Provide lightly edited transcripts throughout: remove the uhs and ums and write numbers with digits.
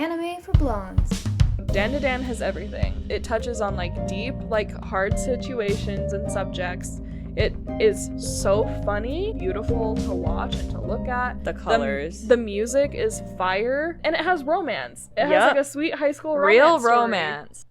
Anime for blondes. DanDaDan has everything. It touches on like deep, like hard situations and subjects. It is so funny, beautiful to watch and to look at. The colors. The music is fire, and it has romance. It has like a sweet high school romance. Real story. romance.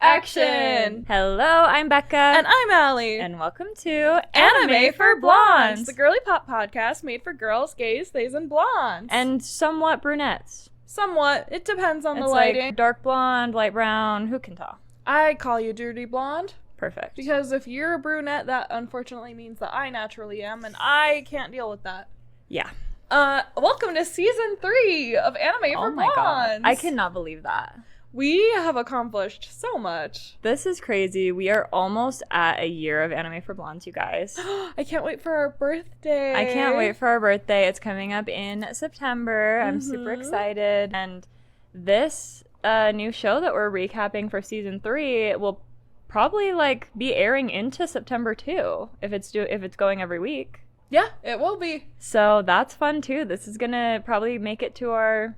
Action! Hello, I'm Becca. And I'm Allie. And welcome to Anime for Blondes, the girly pop podcast made for girls, gays, theys, and blondes. And somewhat brunettes. Somewhat. It depends on the It's lighting. like dark blonde, light brown, who can tell? I call you dirty blonde. Perfect. Because if you're a brunette, that unfortunately means that I naturally am, and I can't deal with that. Yeah. Welcome to season 3 of Anime for Oh my Blondes. god. I cannot believe that. We have accomplished so much. This is crazy. We are almost at a year of Anime for Blondes, you guys. I can't wait for our birthday. I can't wait for our birthday. It's coming up in September. I'm super excited. And this new show that we're recapping for season 3 will probably like be airing into September too, if it's going every week. Yeah, it will be. So that's fun too. This is gonna probably make it to our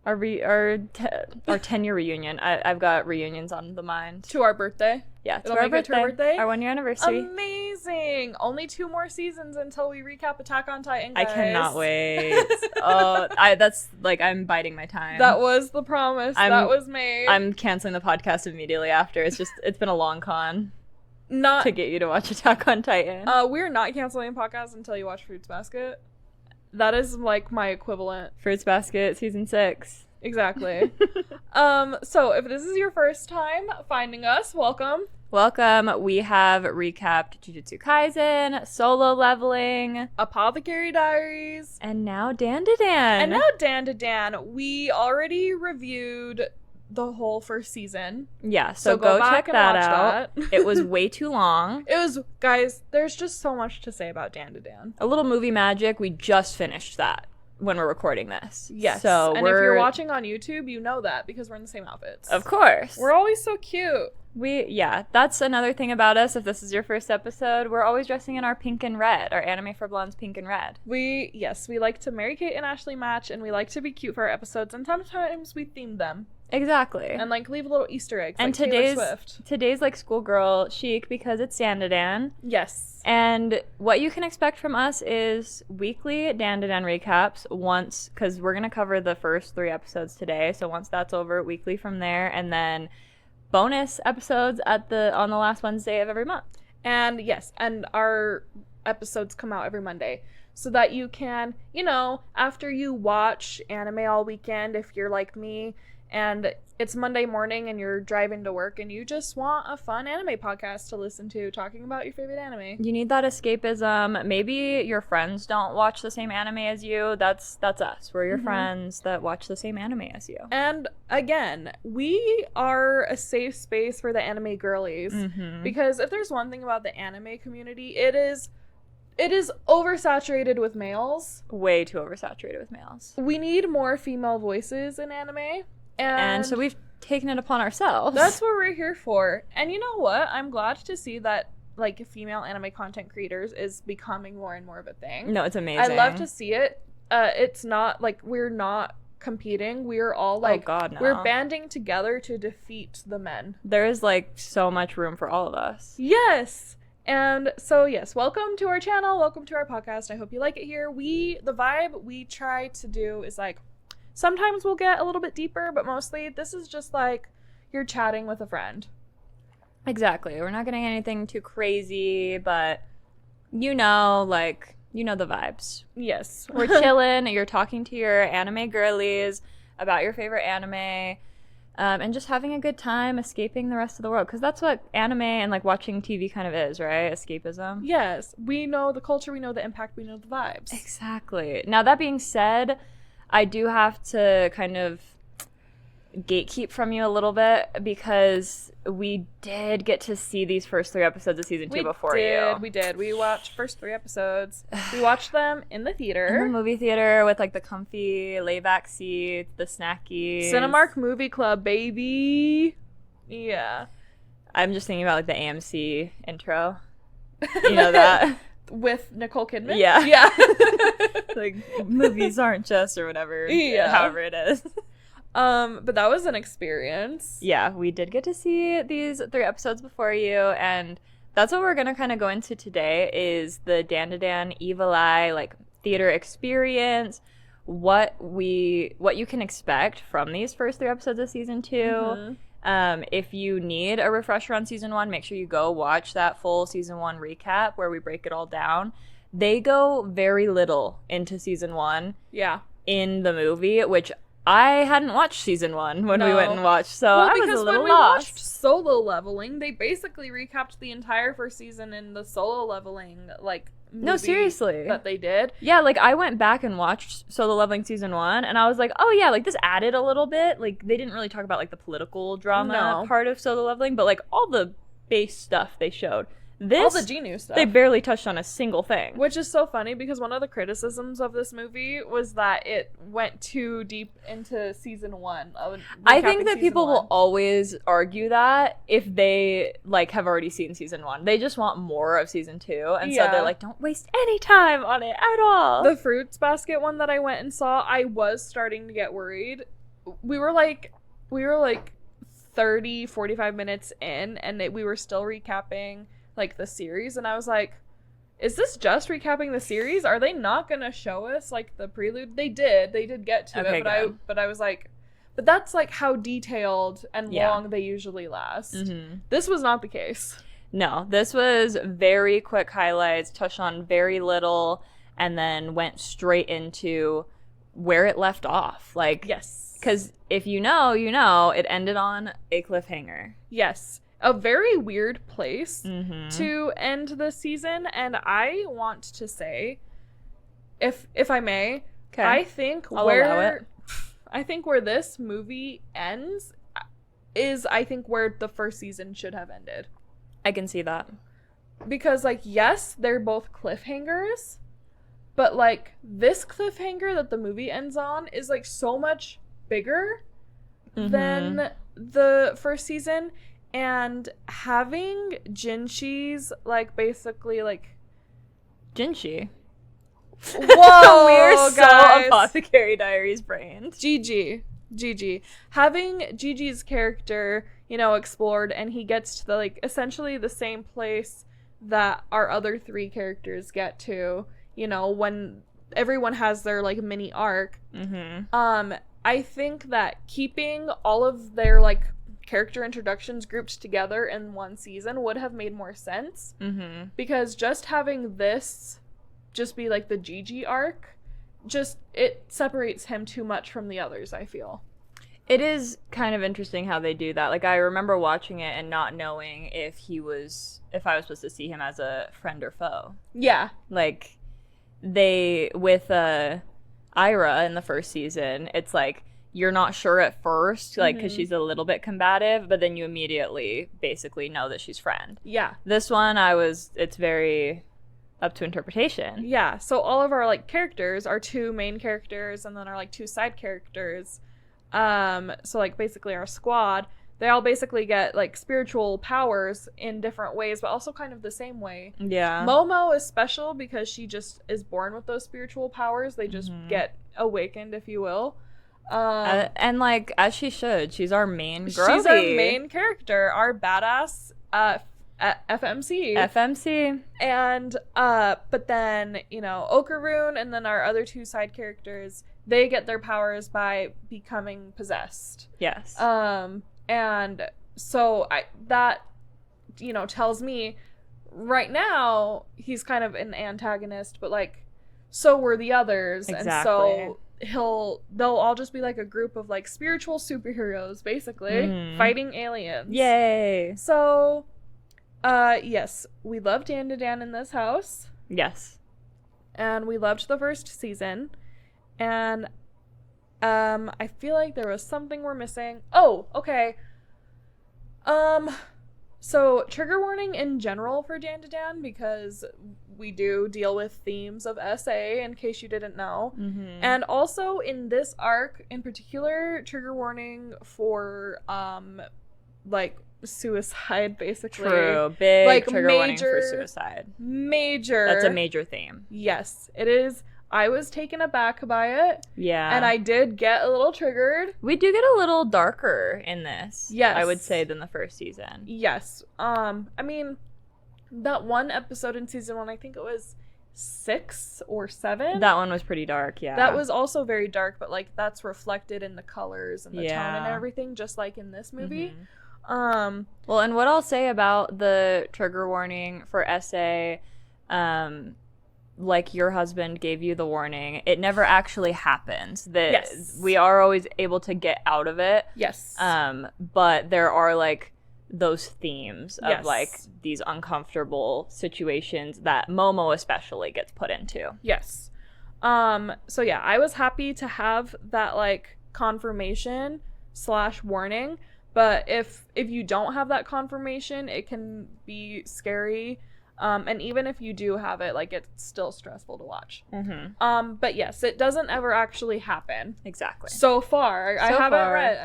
10-year reunion. I've got reunions on the mind. To our birthday. Yeah, It'll make it to our birthday. Our 1-year anniversary. Amazing! Only 2 more seasons until we recap Attack on Titan, guys. I cannot wait. That's like I'm biding my time. That was the promise that was made. I'm canceling the podcast immediately after. It's been a long con. To get you to watch Attack on Titan. We're not canceling podcasts until you watch Fruits Basket. That is like my equivalent. Fruits Basket season 6. Exactly. So if this is your first time finding us, welcome. Welcome. We have recapped Jujutsu Kaisen, Solo Leveling, Apothecary Diaries, and now DanDaDan. We already reviewed the whole first season. Yeah, so go check that out. It was way too long. Guys, there's just so much to say about DanDaDan. A little movie magic. We just finished that when we're recording this. Yes. So and if you're watching on YouTube, you know that because we're in the same outfits. Of course. We're always so cute. That's another thing about us. If this is your first episode, we're always dressing in our pink and red, our Anime for Blondes pink and red. We like to Mary-Kate and Ashley match, and we like to be cute for our episodes, and sometimes we theme them. Exactly. And like leave little Easter eggs. And like Taylor Swift. Today's like schoolgirl chic because it's DanDaDan. Yes. And what you can expect from us is weekly DanDaDan recaps because we're gonna cover the first 3 episodes today. So once that's over, weekly from there, and then bonus episodes on the last Wednesday of every month. And yes, and our episodes come out every Monday. So that you can, after you watch anime all weekend, if you're like me, and it's Monday morning and you're driving to work and you just want a fun anime podcast to listen to talking about your favorite anime. You need that escapism. Maybe your friends don't watch the same anime as you. That's us. We're your friends that watch the same anime as you. And again, we are a safe space for the anime girlies. Because if there's one thing about the anime community, it is oversaturated with males. Way too oversaturated with males. We need more female voices in anime. And so we've taken it upon ourselves. That's what we're here for. And you know what? I'm glad to see that like female anime content creators is becoming more and more of a thing. No, it's amazing. I love to see it. It's not like we're not competing. We're all like, oh God, no. We're banding together to defeat the men. There is like so much room for all of us. Yes. And so yes, welcome to our channel. Welcome to our podcast. I hope you like it here. The vibe we try to do is like, sometimes we'll get a little bit deeper, but mostly this is just like you're chatting with a friend. Exactly. We're not getting anything too crazy, but the vibes. Yes. We're chilling. You're talking to your anime girlies about your favorite anime, and just having a good time, escaping the rest of the world. Because that's what anime and like watching TV kind of is, right? Escapism. Yes. We know the culture, we know the impact, we know the vibes. Exactly. Now, that being said, I do have to kind of gatekeep from you a little bit because we did get to see these first 3 episodes of season 2 before you. We did. We watched first 3 episodes. We watched them in the theater. In the movie theater with like the comfy layback seats, the snackies. Cinemark Movie Club, baby. Yeah. I'm just thinking about like the AMC intro. You know that? With Nicole Kidman? Yeah. Yeah. Like, movies aren't just or whatever. Yeah. However it is. But that was an experience. Yeah, we did get to see these 3 episodes before you, and that's what we're gonna kind of go into today is the DanDaDan Evil Eye like theater experience, what you can expect from these first 3 episodes of season 2. If you need a refresher on season 1, make sure you go watch that full season 1 recap where we break it all down. They go very little into season 1 in the movie, which I hadn't watched season 1 when we went and watched, so I was a little when we lost. watched Solo Leveling, they basically recapped the entire first season in the Solo Leveling, like, movie No, seriously. that they did. Yeah, like, I went back and watched Solo Leveling season 1, and I was like, oh yeah, like, this added a little bit. Like, they didn't really talk about, like, the political drama part of Solo Leveling, but, like, all the base stuff they showed. All the Genu stuff. They barely touched on a single thing. Which is so funny because one of the criticisms of this movie was that it went too deep into season 1. I think that people will always argue that if they like have already seen season 1. They just want more of season 2. And so they're like, don't waste any time on it at all. The Fruits Basket one that I went and saw, I was starting to get worried. We were like 30, 45 minutes in, and we were still recapping like the series, and I was like, is this just recapping the series? Are they not gonna show us like the prelude? They did get to it, but I was like, but that's like how detailed and long they usually last. This was not the case. No, this was very quick highlights, touched on very little, and then went straight into where it left off. Like, yes, because if you know, it ended on a cliffhanger. Yes. A very weird place to end the season, and I want to say, if I may, I think where this movie ends is I think where the first season should have ended. I can see that. Because like, yes, they're both cliffhangers, but like this cliffhanger that the movie ends on is like so much bigger than the first season. And having Jinshi's, like, basically, like... Jinshi? Whoa, we're so guys. Apothecary Diaries brains. Jiji. Having Jiji's character, you know, explored, and he gets to, the, like, essentially the same place that our other 3 characters get to, you know, when everyone has their, like, mini arc. I think that keeping all of their, like, character introductions grouped together in one season would have made more sense, because just having this just be like the Jiji arc, just it separates him too much from the others. I feel it is kind of interesting how they do that. Like, I remember watching it and not knowing if I was supposed to see him as a friend or foe. Yeah, like they with Ira in the first season, it's like you're not sure at first, like, because she's a little bit combative, but then you immediately basically know that she's friend. Yeah. This one, it's very up to interpretation. Yeah, so all of our, like, characters, our 2 main characters, and then our, like, 2 side characters, so, like, basically our squad, they all basically get, like, spiritual powers in different ways, but also kind of the same way. Yeah. Momo is special because she just is born with those spiritual powers. They just get awakened, if you will. And like, as she should, she's our main girlie. She's our main character, our badass FMC. And but then, you know, Okaroon and then our other 2 side characters, they get their powers by becoming possessed. Yes. And so that, you know, tells me right now he's kind of an antagonist, but like, so were the others. Exactly. And so they'll all just be like a group of like spiritual superheroes, basically, fighting aliens. Yay. So yes, we loved DanDaDan in this house. Yes. And we loved the first season. And I feel like there was something we're missing. Oh, okay. So trigger warning in general for DanDaDan, because we do deal with themes of SA, in case you didn't know. And also in this arc in particular, trigger warning for like suicide, basically. True. Big like trigger warning for suicide. Major. That's a major theme. Yes, it is. I was taken aback by it. Yeah. And I did get a little triggered. We do get a little darker in this. Yes. I would say than the first season. Yes. I mean, that one episode in season 1, I think it was 6 or 7. That one was pretty dark, yeah. That was also very dark, but like that's reflected in the colors and the tone and Yeah. everything, just like in this movie. Well, and what I'll say about the trigger warning for SA, like your husband gave you the warning, it never actually happens. Yes. We are always able to get out of it. Yes. But there are like those themes of Yes. like these uncomfortable situations that Momo especially gets put into. Yes. So yeah, I was happy to have that like confirmation / warning, but if you don't have that confirmation, it can be scary. And even if you do have it, like it's still stressful to watch. Mm-hmm. But yes, it doesn't ever actually happen. Exactly. So far, I haven't read.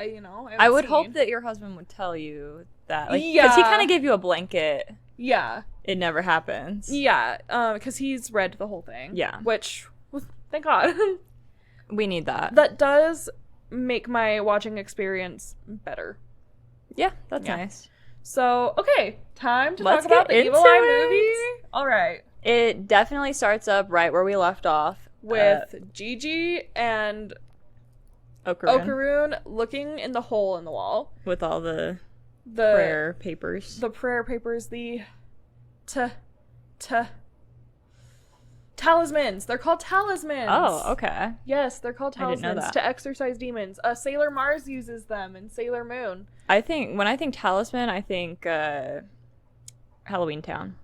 I would hope that your husband would tell you that, like, Yeah. because he kind of gave you a blanket. Yeah. It never happens. Yeah. Because he's read the whole thing. Yeah. Which, thank God. We need that. That does make my watching experience better. Yeah, that's Yeah. nice. So, okay, time to Let's talk about get the Evil into Eye it. movie. All right. It definitely starts up right where we left off With Jiji and Okaroon looking in the hole in the wall. with all the The prayer papers. The prayer papers, the talismans. They're called talismans. Oh, okay. Yes, they're called I didn't know talismans that. to exorcise demons. Sailor Mars uses them in Sailor Moon. When I think talisman, I think Halloween Town.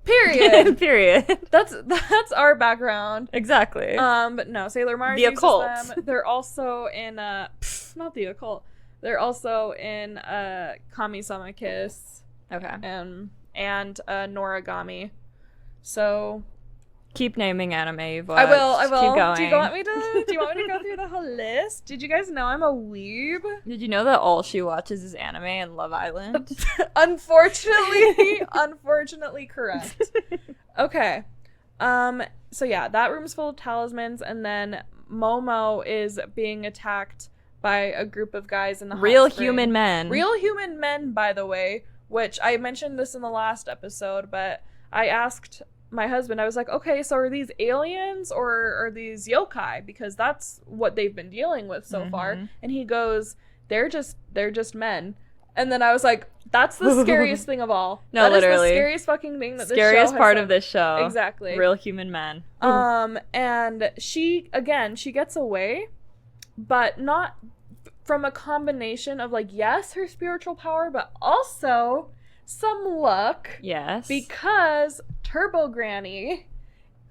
Period. Period. That's our background. Exactly. But no, Sailor Mars The uses occult. them. They're also in not the occult. They're also in Kami-sama Kiss Okay. and Noragami. So Keep naming anime you've I watched. will. Keep going. Do you want me to go through the whole list? Did you guys know I'm a weeb? Did you know that all she watches is anime and Love Island? Unfortunately correct. Okay. So yeah, that room's full of talismans, and then Momo is being attacked by a group of guys in the hot Real spring. human men. Real human men, by the way, which I mentioned this in the last episode, but I asked my husband, I was like, okay, so are these aliens or are these yokai? Because that's what they've been dealing with so far. And he goes, they're just men. And then I was like, that's the scariest thing of all. No, that literally. Is the scariest fucking thing that Scariest this show part has of this show. Exactly. Real human men. And she gets away, but not from a combination of like, yes, her spiritual power, but also some luck. Yes. Because Turbo Granny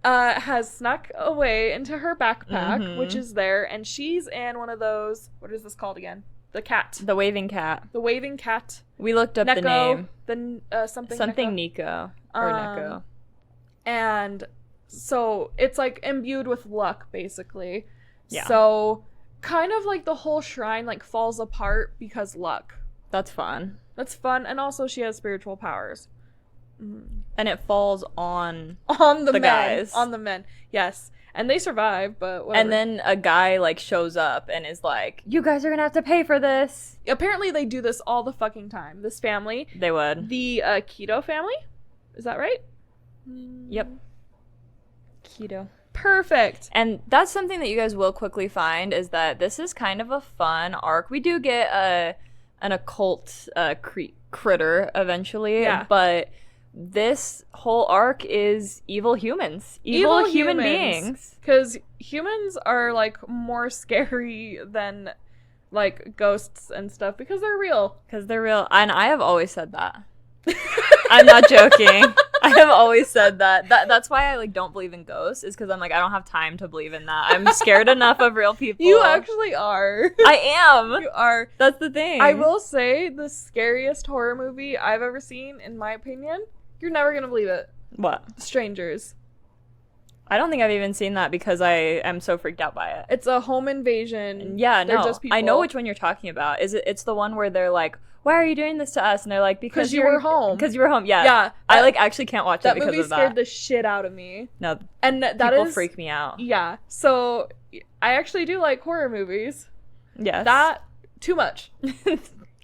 has snuck away into her backpack, which is there, and she's in one of those, what is this called again? The cat. The waving cat. The waving cat. We looked up Neko, the name. Something Something Neko. Nico. Or Neko. And so it's like imbued with luck, basically. Yeah. So kind of like the whole shrine like falls apart because luck. That's fun. That's fun, and also she has spiritual powers. And it falls on On the men. guys. On the men. Yes. And they survive, but whatever. And then a guy like shows up and is like, you guys are gonna have to pay for this. apparently they do this all the fucking time. This family. They would. The Keto family? Is that right? Yep. Keto. Perfect. And that's something that you guys will quickly find is that this is kind of a fun arc. We do get an occult critter eventually, Yeah. but this whole arc is evil humans. Evil human beings. Because humans are, like, more scary than, like, ghosts and stuff because they're real. Because they're real. And I have always said that. I'm not joking. I have always said that. That's why I, like, don't believe in ghosts, is because I'm like, I don't have time to believe in that. I'm scared enough of real people. You actually are. I am. You are. That's the thing. I will say the scariest horror movie I've ever seen, in my opinion, you're never going to believe it. What? Strangers. I don't think I've even seen that because I am so freaked out by it. It's a home invasion. Yeah, They're no. just people. I know which one you're talking about. It's the one where they're like, why are you doing this to us? And they're like, because you were home. Because you were home. Yeah. Yeah. I like actually can't watch it because of that. That movie scared the shit out of me. No. And that people freak me out. Yeah. So I actually do like horror movies. Yes. That too much.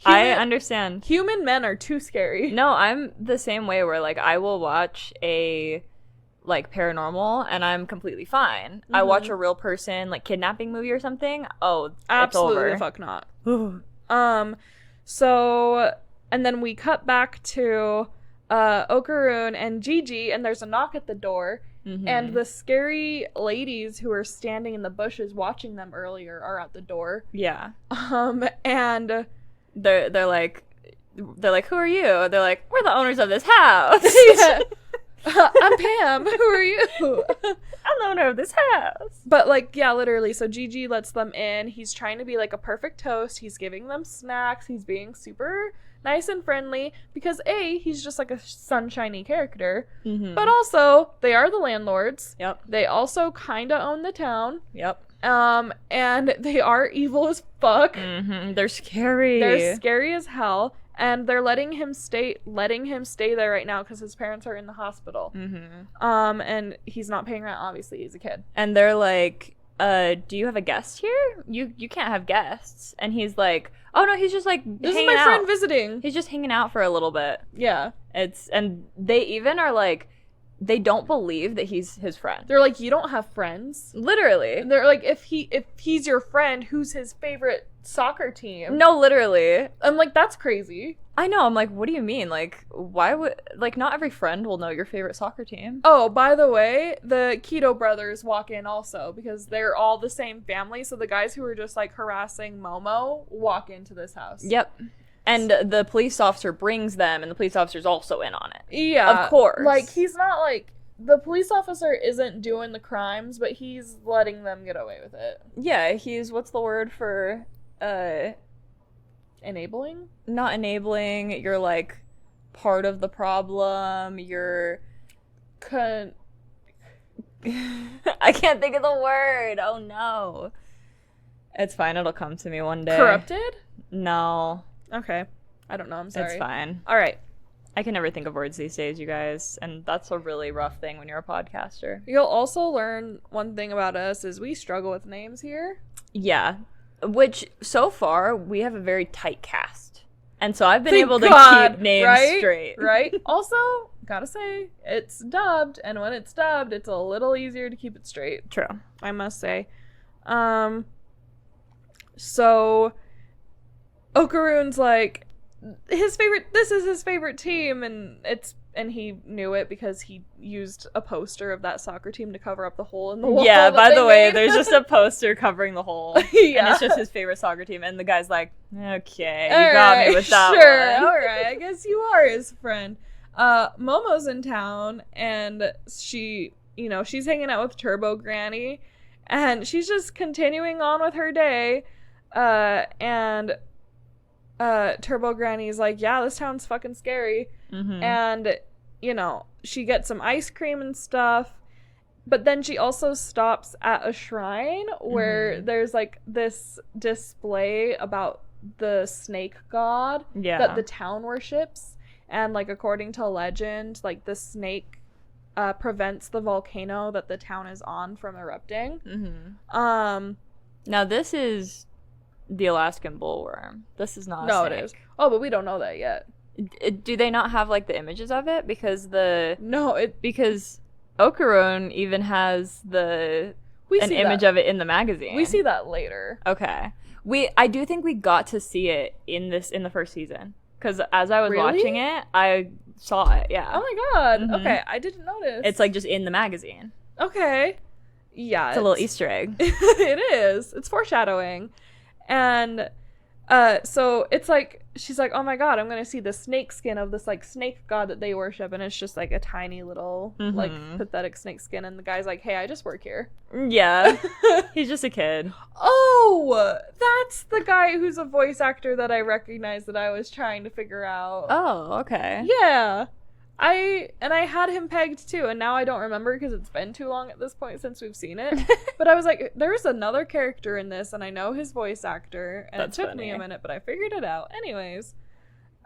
I understand. Human men are too scary. No, I'm the same way where like I will watch a like paranormal and I'm completely fine. Mm-hmm. I watch a real person like kidnapping movie or something. Oh, absolutely it's over. The fuck not. So and then we cut back to Okarun and Jiji, and there's a knock at the door. Mm-hmm. And the scary ladies who were standing in the bushes watching them earlier are at the door. Yeah. And they're like, who are you? They're like, we're the owners of this house. Yeah. I'm Pam. Who are you? I'm the owner of this house. But like, yeah, literally. So Jiji lets them in. He's trying to be like a perfect host. He's giving them snacks. He's being super nice and friendly because he's just like a sunshiny character. Mm-hmm. But also, they are the landlords. Yep. They also kind of own the town. Yep. And they are evil as fuck. Mm-hmm. They're scary. They're scary as hell. And they're letting him stay there right now because his parents are in the hospital. Mm-hmm. And he's not paying rent. Obviously, he's a kid. And they're like, do you have a guest here? You can't have guests. And he's like, oh no, he's just like this hanging is my out. friend visiting. He's just hanging out for a little bit. Yeah. And they even are like, they don't believe that he's his friend. They're like, you don't have friends. Literally. They're like, if he's your friend, who's his favorite soccer team? No, literally. I'm like, that's crazy. I know. I'm like, what do you mean? Like, why would like not every friend will know your favorite soccer team? Oh, by the way, the Keto brothers walk in also because they're all the same family. So the guys who were just like harassing Momo walk into this house. Yep. And the police officer brings them, and the police officer's also in on it. Yeah. Of course. Like, he's not, like... The police officer isn't doing the crimes, but he's letting them get away with it. Yeah, he's... What's the word for... Enabling? Not enabling. You're, like, part of the problem. You're... I can't think of the word. Oh, no. It's fine. It'll come to me one day. Corrupted? No. Okay. I don't know. I'm sorry. It's fine. All right. I can never think of words these days, you guys. And that's a really rough thing when you're a podcaster. You'll also learn one thing about us is we struggle with names here. Yeah. Which, so far, we have a very tight cast. And so I've been Thank able God, to keep names straight. Right? Also, gotta say, it's dubbed. And when it's dubbed, it's a little easier to keep it straight. True. I must say. So... Okarun's like this is his favorite team, and he knew it because he used a poster of that soccer team to cover up the hole in the wall. Yeah, by the way, there's just a poster covering the hole. Yeah. And it's just his favorite soccer team, and the guy's like, okay, you got me with that one. Alright, I guess you are his friend. Momo's in town, and she's hanging out with Turbo Granny, and she's just continuing on with her day, and Turbo Granny's like, yeah, this town's fucking scary. Mm-hmm. And, she gets some ice cream and stuff. But then she also stops at a shrine where there's, like, this display about the snake god that the town worships. And, like, according to legend, like, the snake prevents the volcano that the town is on from erupting. Mm-hmm. Now, this is... the Alaskan bullworm. This is not a snake. It is. Oh, but we don't know that yet. Do they not have, like, the images of it? Because because Okarun even has an image of it in the magazine. We see that later. Okay. I do think we got to see it in the first season. Because as I was watching it, I saw it, yeah. Oh my god. Mm-hmm. Okay, I didn't notice. It's, like, just in the magazine. Okay. Yeah. It's a little Easter egg. It is. It's foreshadowing. And so it's like, she's like, oh my god, I'm gonna see the snake skin of this like snake god that they worship, and it's just like a tiny little like pathetic snake skin, and the guy's like, hey, I just work here. Yeah. He's just a kid. Oh, that's the guy who's a voice actor that I recognize that I was trying to figure out. Oh, okay. Yeah. I had him pegged too, and now I don't remember because it's been too long at this point since we've seen it. But I was like, there's another character in this, and I know his voice actor, and That's it took funny. me a minute, but I figured it out. Anyways,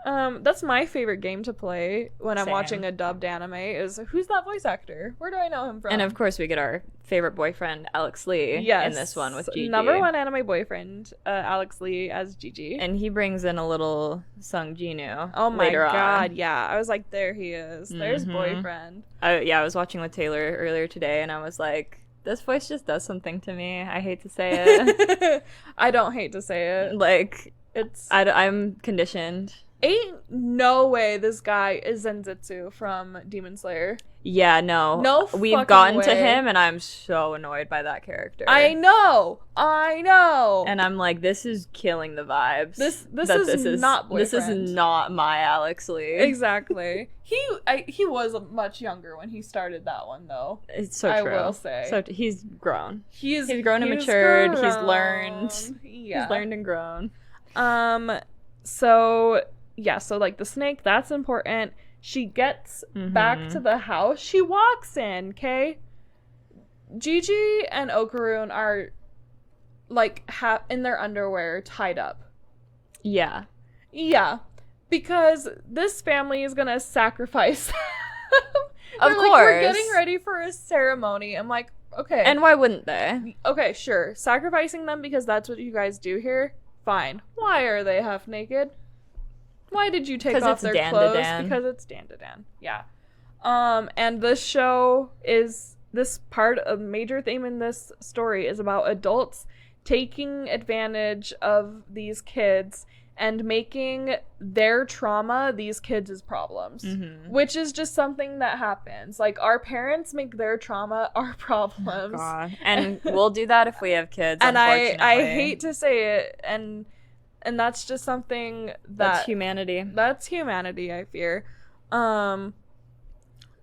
that's my favorite game to play when I'm Same. watching a dubbed anime is who's that voice actor? Where do I know him from? And of course, we get our favorite boyfriend, Aleks Lee, in this one with Jiji. Number one anime boyfriend, Aleks Lee as Jiji. And he brings in a little Sung Jinu. Oh my later god, on. yeah. I was like, there he is. There's boyfriend. I was watching with Taylor earlier today, and I was like, this voice just does something to me. I hate to say it. I don't hate to say it. Like, It's I'm conditioned. ain't no way this guy is Zenjutsu from Demon Slayer. Yeah, no. No We've fucking gotten to way. him, and I'm so annoyed by that character. I know. And I'm like, this is killing the vibes. This that is not This is boyfriend. not my Aleks Lee. Exactly. He was much younger when he started that one though. It's so I true. will say. So he's grown. He's grown and matured. He's grown. learned. Yeah. He's learned and grown. So yeah, so like the snake, that's important. She gets back to the house. She walks in, okay? Jiji and Okarun are like in their underwear tied up. Yeah. Yeah. Because this family is gonna sacrifice them. Of They're like, course. we're getting ready for a ceremony. I'm like, okay. And why wouldn't they? Okay, sure. Sacrificing them because that's what you guys do here? Fine. Why are they half naked? Why did you take 'Cause off it's their DanDaDan. clothes? Because it's DanDaDan. Yeah. And this show is this part of major theme in this story is about adults taking advantage of these kids and making their trauma these kids' problems, which is just something that happens. Like, our parents make their trauma our problems. Oh, God. And we'll do that if we have kids, And I unfortunately. hate to say it, and that's just something That's humanity. that's humanity, I fear.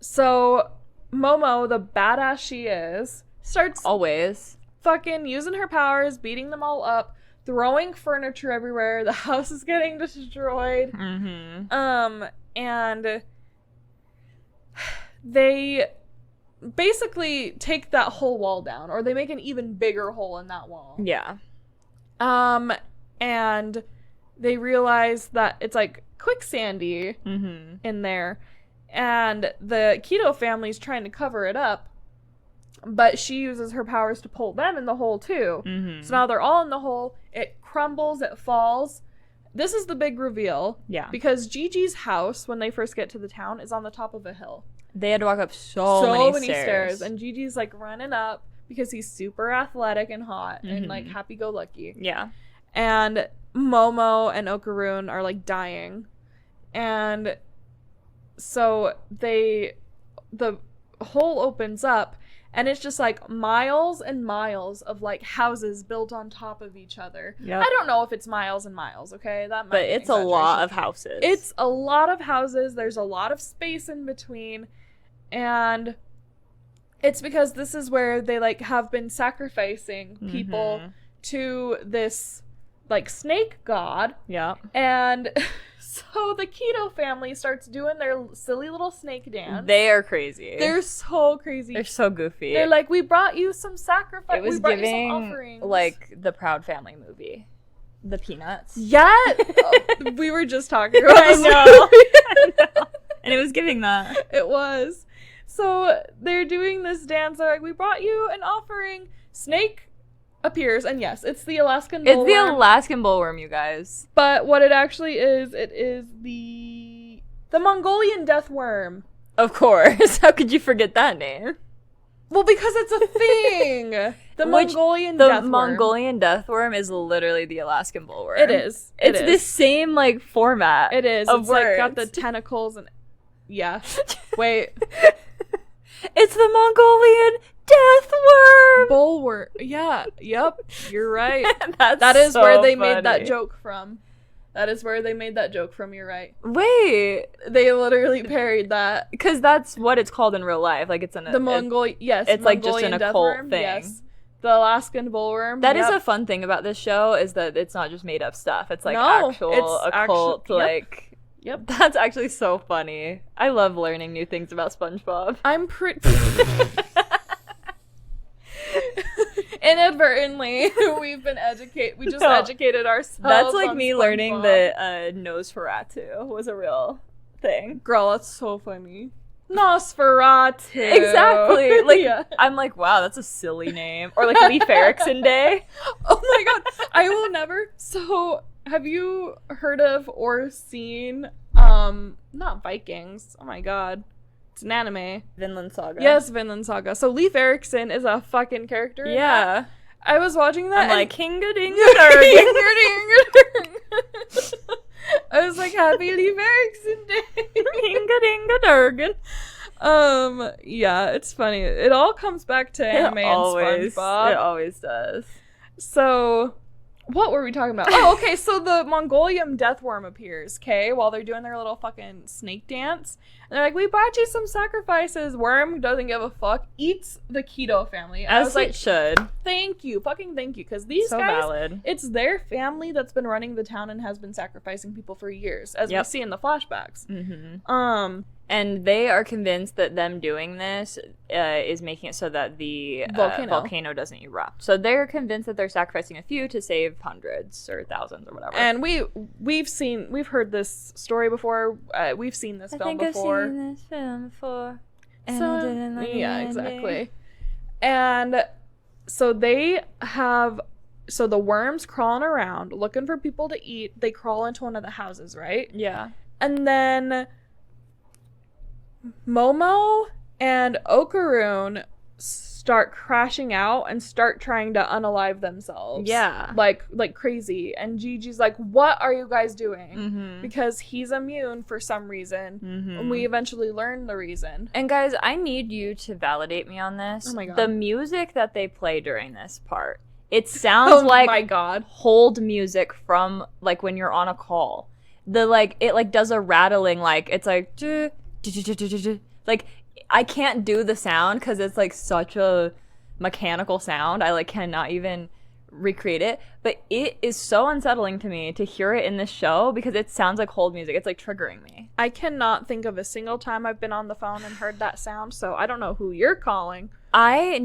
So Momo, the badass she is, starts Always. fucking using her powers, beating them all up, throwing furniture everywhere. The house is getting destroyed. And they basically take that whole wall down, or they make an even bigger hole in that wall. Yeah. And they realize that it's like quicksandy in there, and the Keto family's trying to cover it up, but she uses her powers to pull them in the hole too. So now they're all in the hole. It crumbles, it falls. This is the big reveal. Yeah. Because Gigi's house, when they first get to the town, is on the top of a hill. They had to walk up so many stairs. And Gigi's like running up because he's super athletic and hot and like happy-go-lucky. Yeah. And Momo and Okarun are like dying. And so the hole opens up, and it's just like miles and miles of like houses built on top of each other. Yep. I don't know if it's miles and miles, okay? That might But be an it's a lot exaggeration. of houses. It's a lot of houses. There's a lot of space in between. And it's because this is where they like have been sacrificing people to this like snake god. Yeah. And so the Keto family starts doing their silly little snake dance. They are crazy. They're so crazy. They're so goofy. They're like, we brought you some sacrifice. It was we brought you some giving offerings. like the Proud Family movie. The Peanuts. Yeah. We were just talking about I this know. movie. I know. And it was giving that. It was. So they're doing this dance. They're like, we brought you an offering. Snake appears, and yes, it's the Alaskan bullworm. It's the Alaskan bullworm, you guys. But what it actually is, it is the Mongolian death worm. Of course. How could you forget that name? Well, because it's a thing. The Mongolian The death worm. Mongolian death worm is literally the Alaskan bullworm. It is. It's the same like format. It is. Of It's words. like got the tentacles and yeah. Wait. It's the Mongolian death worm. Bullworm. Yeah. Yep. You're right. That's That is so where they made that funny. joke from. That is where they made that joke from. You're right. Wait, They literally parried that. because that's what it's called in real life. Like it's The Mongolian. Yes. it's like just Mongolian an death occult worm, thing. Yes. The Alaskan bullworm. That is yep. a fun thing about this show is that it's not just made up stuff. It's like No, actual it's occult actual- yep. like Yep. That's actually so funny. I love learning new things about SpongeBob. I'm pretty... Inadvertently, we just educated ourselves. That's like on me SpongeBob. learning that Nosferatu was a real thing. Girl, that's so funny. Nosferatu. Exactly. Like, yeah. I'm like, wow, that's a silly name. Or like Leif Erikson Day. Oh my god. I will never. So, have you heard of or seen, not Vikings. Oh my god. It's an anime. Vinland Saga. Yes, Vinland Saga. So, Leif Erikson is a fucking character. Yeah. I was watching that. I'm like, hinga dinga I was like, happy Leif Erikson Day. Hinga dinga durgan. Yeah, it's funny. It all comes back to anime and SpongeBob. It always does. So, what were we talking about? Oh, okay, so the Mongolian death worm appears, okay, while they're doing their little fucking snake dance. And they're like, we bought you some sacrifices. Worm doesn't give a fuck. Eats the Keto family. And I was As like, it should. thank you. Fucking thank you. Because these So guys, valid. it's their family that's been running the town and has been sacrificing people for years, as we see in the flashbacks. Mm-hmm. And they are convinced that them doing this is making it so that the volcano doesn't erupt. So they're convinced that they're sacrificing a few to save hundreds or thousands or whatever. And we've heard this story before. We've seen this film before. I've seen this film before. And So, I didn't like yeah, the exactly. ending. And so so the worms crawling around looking for people to eat. They crawl into one of the houses, right? Yeah. And then Momo and Okaroon start crashing out and start trying to unalive themselves. Yeah. Like crazy. And Gigi's like, what are you guys doing? Mm-hmm. Because he's immune for some reason. Mm-hmm. And we eventually learn the reason. And guys, I need you to validate me on this. Oh my god. The music that they play during this part, it sounds like my god. hold music from like when you're on a call. It does a rattling, like it's like like I can't do the sound because it's like such a mechanical sound. I like cannot even recreate it, but it is so unsettling to me to hear it in this show because it sounds like hold music. It's like triggering me. I cannot think of a single time I've been on the phone and heard that sound, so I don't know who you're calling. I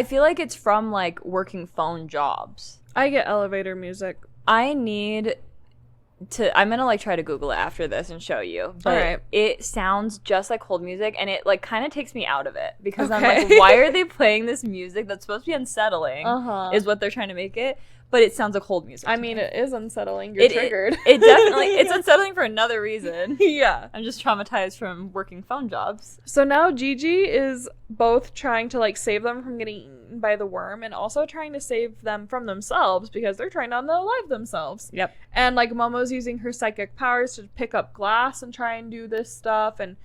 feel like it's from like working phone jobs. I get elevator music. I'm gonna like try to Google it after this and show you, but Alright. It sounds just like hold music, and it like kind of takes me out of it because Okay. I'm like, why are they playing this music that's supposed to be unsettling? Is what they're trying to make it, but it sounds like hold music. I to mean, me. it is unsettling. You're triggered. It definitely it's unsettling for another reason. Yeah. I'm just traumatized from working phone jobs. So now Jiji is both trying to like save them from getting eaten by the worm and also trying to save them from themselves because they're trying to unalive themselves. Yep. And like Momo's using her psychic powers to pick up glass and try and do this stuff, and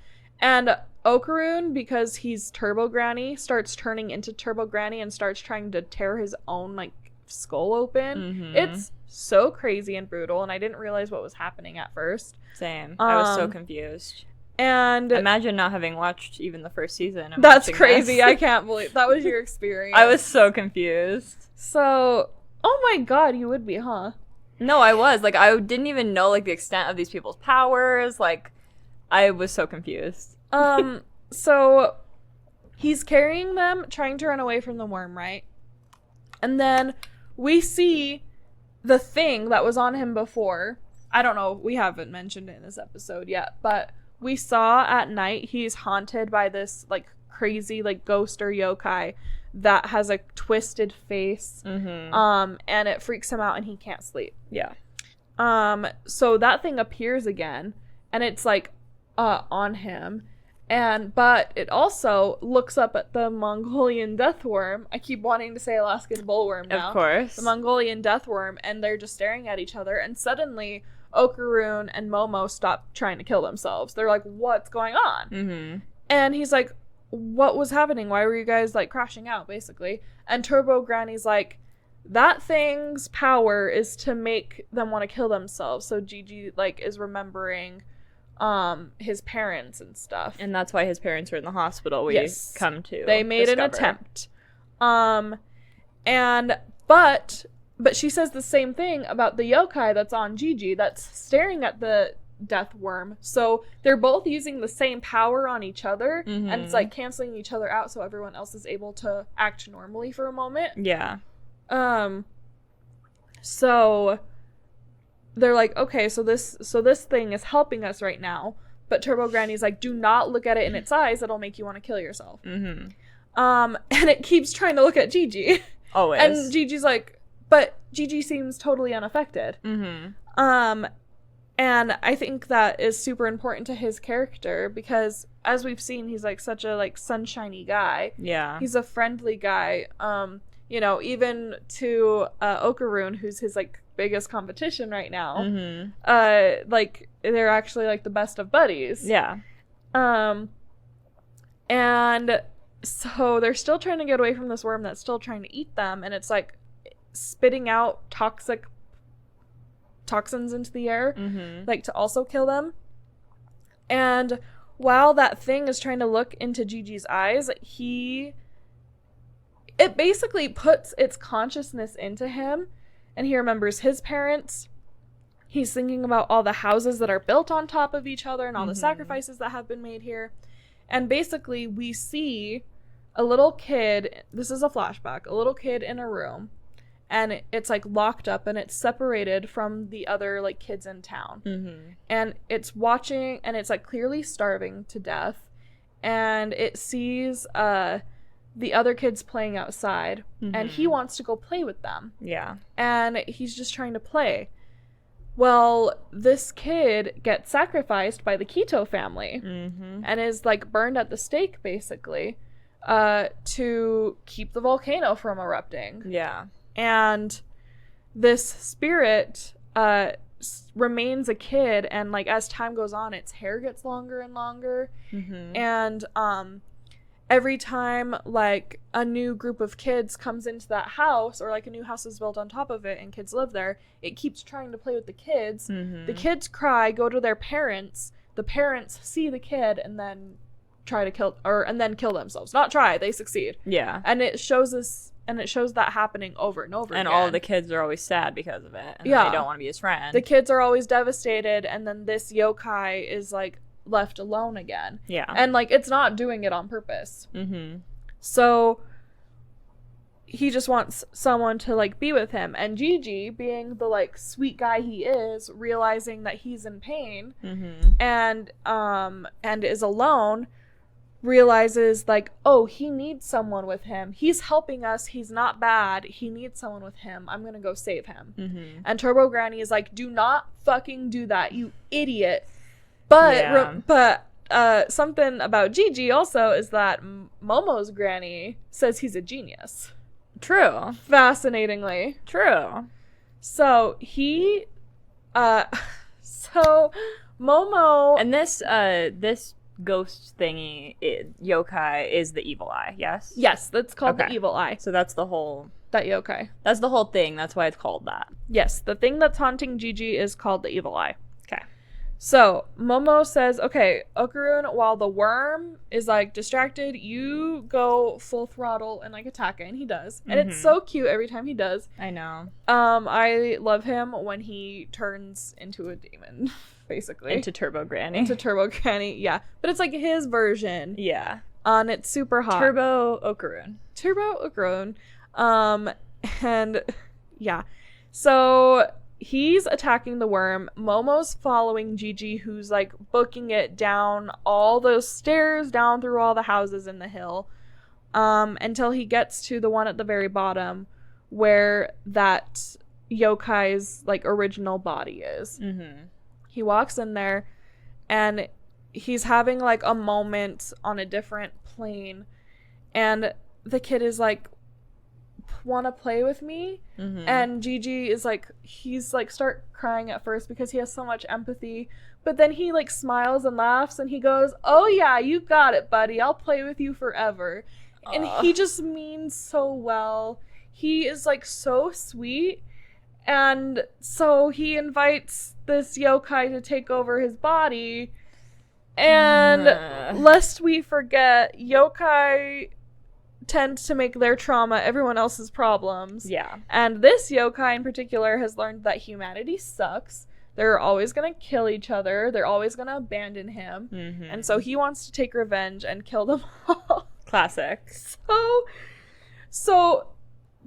Okaroon, because he's Turbo Granny, starts turning into Turbo Granny and starts trying to tear his own like skull open. Mm-hmm. It's so crazy and brutal, and I didn't realize what was happening at first. Same. I was so confused. And imagine not having watched even the first season. That's crazy. I can't believe that was your experience. I was so confused. So, oh my god, you would be, huh? No, I was. Like, I didn't even know, like, the extent of these people's powers. Like, I was so confused. So, he's carrying them, trying to run away from the worm, right? And then we see the thing that was on him before. I don't know, we haven't mentioned it in this episode yet, but we saw at night he's haunted by this, like, crazy, like, ghost or yokai that has a twisted face. Mm-hmm. And it freaks him out and he can't sleep. Yeah. So that thing appears again, and it's, like, on him. But it also looks up at the Mongolian death worm. I keep wanting to say Alaskan bullworm now. Of course. The Mongolian death worm, and they're just staring at each other, and suddenly Okaroon and Momo stop trying to kill themselves. They're like, what's going on? Mm-hmm. And he's like, what was happening? Why were you guys, like, crashing out, basically? And Turbo Granny's like, that thing's power is to make them want to kill themselves. So Jiji, like, is remembering his parents and stuff. And that's why his parents were in the hospital. Come to They made an attempt. But she says the same thing about the yokai that's on Jiji, that's staring at the death worm. So they're both using the same power on each other, and it's like canceling each other out so everyone else is able to act normally for a moment. Yeah. So they're like, okay, so this thing is helping us right now, but Turbo Granny's like, do not look at it in its eyes, it'll make you want to kill yourself. And it keeps trying to look at Jiji. Always. And Gigi's like, but Jiji seems totally unaffected. And I think that is super important to his character because, as we've seen, he's like such a like sunshiny guy. Yeah. He's a friendly guy. You know, even to Okaroon, who's his like biggest competition right now. Like they're actually like the best of buddies. Yeah. And so they're still trying to get away from this worm that's still trying to eat them, and it's like spitting out toxins into the air, like to also kill them. And while that thing is trying to look into Gigi's eyes, it basically puts its consciousness into him, and he remembers his parents. He's thinking about all the houses that are built on top of each other and all the sacrifices that have been made here. And basically we see a little kid, this is a flashback, a little kid in a room, and it's like locked up and it's separated from the other like kids in town. And it's watching, and it's like clearly starving to death, and it sees the other kids playing outside, and he wants to go play with them. Yeah. And he's just trying to play. Well, this kid gets sacrificed by the Keto family and is like burned at the stake basically to keep the volcano from erupting. Yeah. And this spirit remains a kid, and like as time goes on, its hair gets longer and longer. And every time like a new group of kids comes into that house, or like a new house is built on top of it and kids live there, it keeps trying to play with the kids. The kids cry, go to their parents, the parents see the kid and then try to kill themselves. Not try, they succeed. Yeah. And it shows that happening over and over again. And all of the kids are always sad because of it, and they don't want to be his friend. The kids are always devastated, and then this yokai is like left alone again. Yeah. And like it's not doing it on purpose. So he just wants someone to like be with him, and Jiji, being the like sweet guy he is, realizing that he's in pain and is alone, realizes like, oh, he needs someone with him. He's helping us, he's not bad, he needs someone with him. I'm gonna go save him. And Turbo Granny is like, do not fucking do that, you idiot. But something about Jiji also is that Momo's granny says he's a genius. True. Fascinatingly. True. So Momo, and this ghost thingy, yokai, is the evil eye. Yes. Yes, that's called the evil eye. So that's the whole. That yokai. That's the whole thing. That's why it's called that. Yes, the thing that's haunting Jiji is called the evil eye. Okay. So Momo says, okay, Okaroon, while the worm is like distracted, you go full throttle and like attack it, and he does. And it's so cute every time he does. I know. I love him when he turns into a demon, basically. Into Turbo Granny. Into Turbo Granny, yeah. But it's like his version. Yeah. And it's super hot. Turbo Okaroon. Turbo Okaroon. And yeah. So he's attacking the worm. Momo's following Jiji, who's like booking it down all those stairs, down through all the houses in the hill, until he gets to the one at the very bottom where that yokai's like original body is. He walks in there, and he's having like a moment on a different plane, and the kid is like, want to play with me? And Jiji is like, he's like start crying at first because he has so much empathy, but then he like smiles and laughs, and he goes, oh yeah, you got it, buddy, I'll play with you forever. And he just means so well. He is like so sweet. And so he invites this yokai to take over his body, and lest we forget, yokai tend to make their trauma everyone else's problems. Yeah. And this yokai in particular has learned that humanity sucks, They're always gonna kill each other. They're always gonna abandon him. Mm-hmm. And so he wants to take revenge and kill them all. Classic. So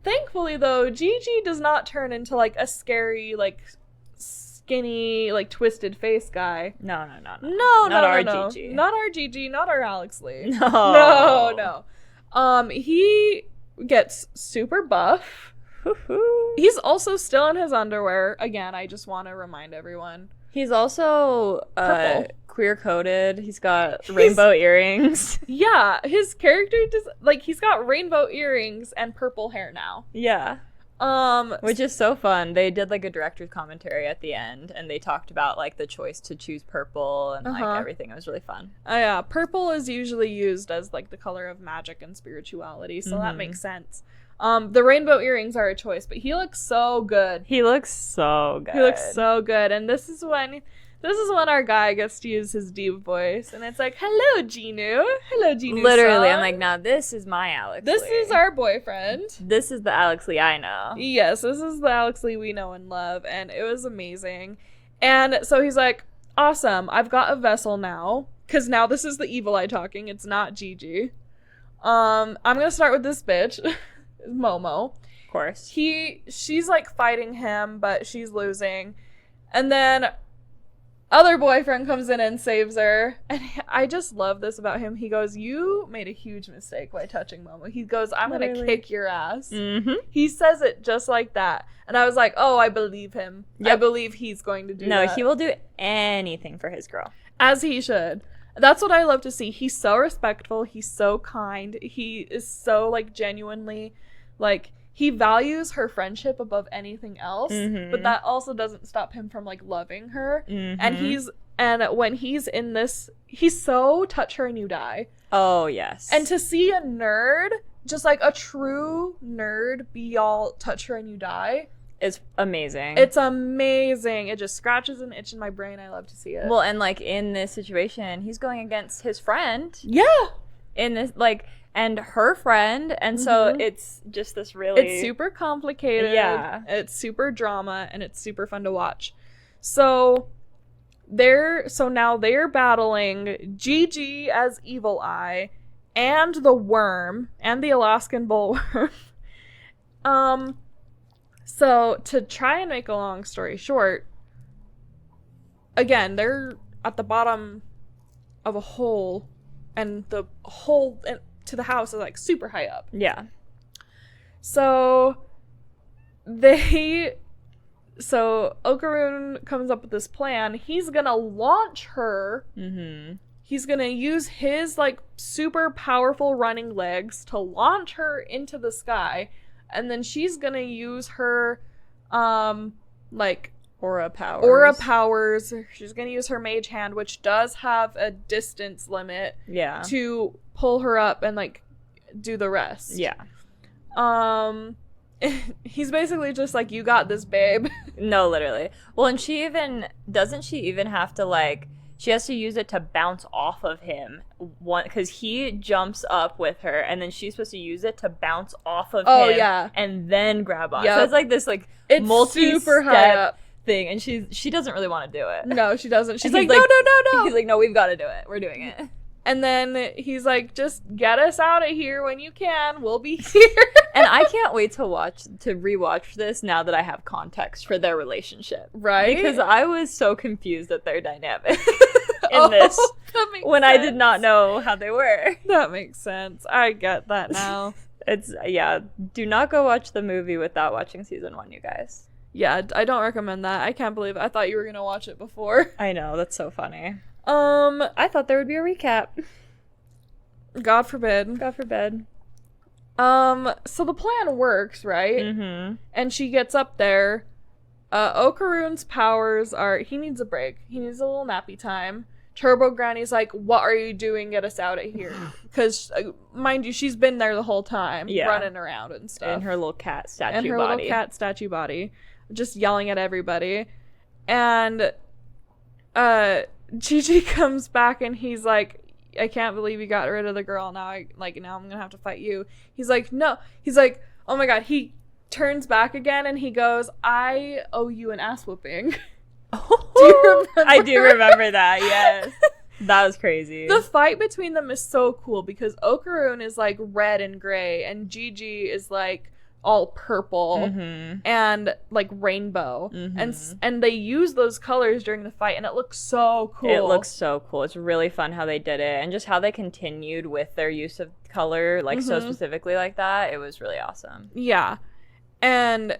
thankfully though, Jiji does not turn into like a scary, like skinny, like twisted face guy. No. Not our Jiji. Not our Jiji, not our Aleks Lee. No. He gets super buff. He's also still in his underwear. Again, I just want to remind everyone. He's also Purple. queer-coded. He's got rainbow earrings. Yeah, his character does, like, he's got rainbow earrings and purple hair now. Yeah. Which is so fun. They did like a director's commentary at the end, and they talked about like the choice to choose purple and like everything. It was really fun. Yeah, purple is usually used as like the color of magic and spirituality, so that makes sense. The rainbow earrings are a choice, but he looks so good. He looks so good. And this is when our guy gets to use his deep voice, and it's like, "Hello, Ginu. Hello, Ginu." Literally, I'm like, now this is my Aleks This Lee. is our boyfriend. This is the Aleks Lee I know. Yes, this is the Aleks Lee we know and love, and it was amazing. And so he's like, "Awesome, I've got a vessel now, because now this is the evil eye talking. It's not Jiji. I'm gonna start with this bitch." Momo. Of course. She's like fighting him, but she's losing. And then other boyfriend comes in and saves her. And I just love this about him. He goes, "You made a huge mistake by touching Momo." He goes, "I'm going to kick your ass." Mm-hmm. He says it just like that. And I was like, oh, I believe him. Yep. I believe he's going to do that. No, he will do anything for his girl. As he should. That's what I love to see. He's so respectful. He's so kind. He is so like genuinely like he values her friendship above anything else, but that also doesn't stop him from like loving her. And when he's in this, he's so touch her and you die. Oh yes. And to see a nerd, just like a true nerd, be all touch her and you die, is amazing. It's amazing. It just scratches an itch in my brain. I love to see it. Well, and like in this situation, he's going against his friend. Yeah. In this like. And her friend, and so it's just this really... It's super complicated. Yeah. It's super drama, and it's super fun to watch. So now they're battling Jiji as Evil Eye, and the Worm, and the Alaskan Bullworm. So to try and make a long story short, again, they're at the bottom of a hole, and the hole... to the house is like super high up. Yeah. So Okarun comes up with this plan. He's gonna launch her. He's gonna use his like super powerful running legs to launch her into the sky, and then she's gonna use her like aura powers. She's gonna use her mage hand, which does have a distance limit. Yeah. To pull her up and like do the rest. Yeah. He's basically just like, "You got this, babe." No, literally. Well, and she even have to like, she has to use it to bounce off of him because he jumps up with her, and then she's supposed to use it to bounce off of him. Yeah. And then grab on. Yep. So it's like this like it's super high up thing, and she doesn't really want to do it. No, she doesn't. She's like, no. He's like, "No, we've got to do it. We're doing it." And then he's like, "Just get us out of here when you can. We'll be here." And I can't wait to rewatch this now that I have context for their relationship. Right? Because I was so confused at their dynamic in this when I did not know how they were. That makes sense. I get that now. Do not go watch the movie without watching season 1, you guys. Yeah, I don't recommend that. I can't believe I thought you were gonna watch it before. I know, that's so funny. I thought there would be a recap. God forbid. So the plan works, right? And she gets up there. Okarun's powers are, he needs a break. He needs a little nappy time. Turbo Granny's like, "What are you doing? Get us out of here." Because, mind you, she's been there the whole time, running around and stuff. In her little cat statue body. Just yelling at everybody. And Jiji comes back and he's like, "I can't believe you got rid of the girl. Now I'm gonna have to fight you." He's like, "No." He's like, oh my god. He turns back again and he goes, "I owe you an ass whooping." Do you remember? I do remember that, yes. That was crazy. The fight between them is so cool because Okarun is like red and gray and Jiji is like all purple and like rainbow. And they use those colors during the fight and it looks so cool. It looks so cool. It's really fun how they did it and just how they continued with their use of color like so specifically like that. It was really awesome. Yeah. And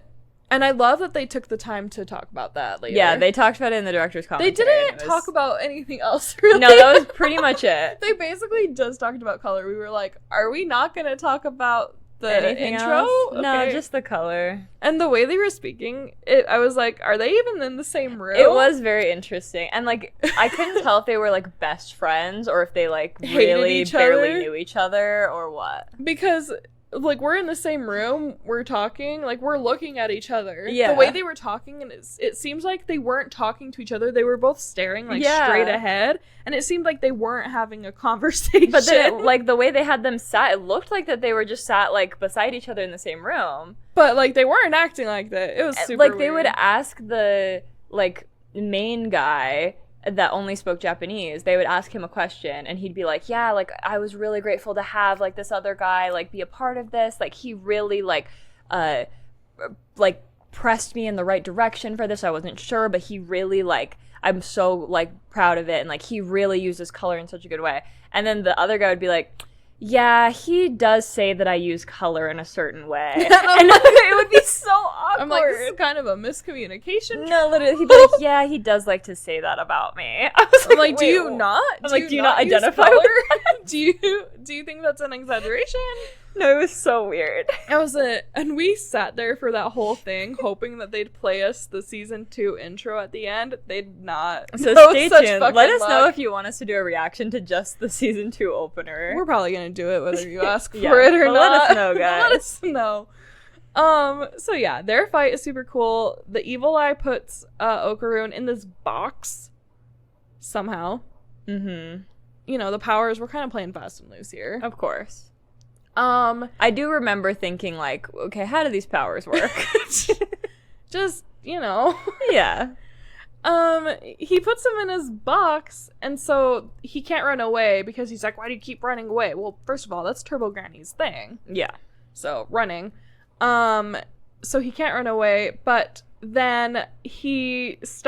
I love that they took the time to talk about that later. Yeah, they talked about it in the director's commentary. They didn't talk about anything else, really. No, that was pretty much it. They basically just talked about color. We were like, are we not going to talk about the anything intro? Else? Okay. No, just the color. And the way they were speaking, I was like, are they even in the same room? It was very interesting. And, like, I couldn't tell if they were, like, best friends or if they, like, really barely knew each other or what. Because... like, we're in the same room, we're talking, like, we're looking at each other. Yeah. The way they were talking, and it seems like they weren't talking to each other. They were both staring, like, straight ahead. And it seemed like they weren't having a conversation. But then, like, the way they had them sat, it looked like that they were just sat, like, beside each other in the same room. But, like, they weren't acting like that. It was super like, weird. they would ask the, like, main guy... that only spoke Japanese, they would ask him a question and he'd be like, yeah, like I was really grateful to have like this other guy like be a part of this, like he really like pressed me in the right direction for this. I wasn't sure, but he really like, I'm so like proud of it, and like he really uses color in such a good way. And then the other guy would be like, yeah, he does say that I use color in a certain way. And it would be so awkward. I'm like, this is kind of a miscommunication. No, literally, he'd be like, yeah, he does like to say that about me. I was like, do you not? I'm like, do you not identify color? with do you think that's an exaggeration? No, it was so weird. And we sat there for that whole thing, hoping that they'd play us the season 2 intro at the end. They'd not. So stay tuned. Let us know if you want us to do a reaction to just the season 2 opener. We're probably gonna do it whether you ask for it or not. Let us know, guys. Let us know. So yeah, their fight is super cool. The evil eye puts Okarun in this box somehow. You know, the powers, we're kind of playing fast and loose here. Of course. I do remember thinking like, okay, how do these powers work? Just, you know. Yeah. He puts him in his box, and so he can't run away because he's like, why do you keep running away? Well, first of all, that's Turbo Granny's thing. Yeah. So, running. So he can't run away, but then he just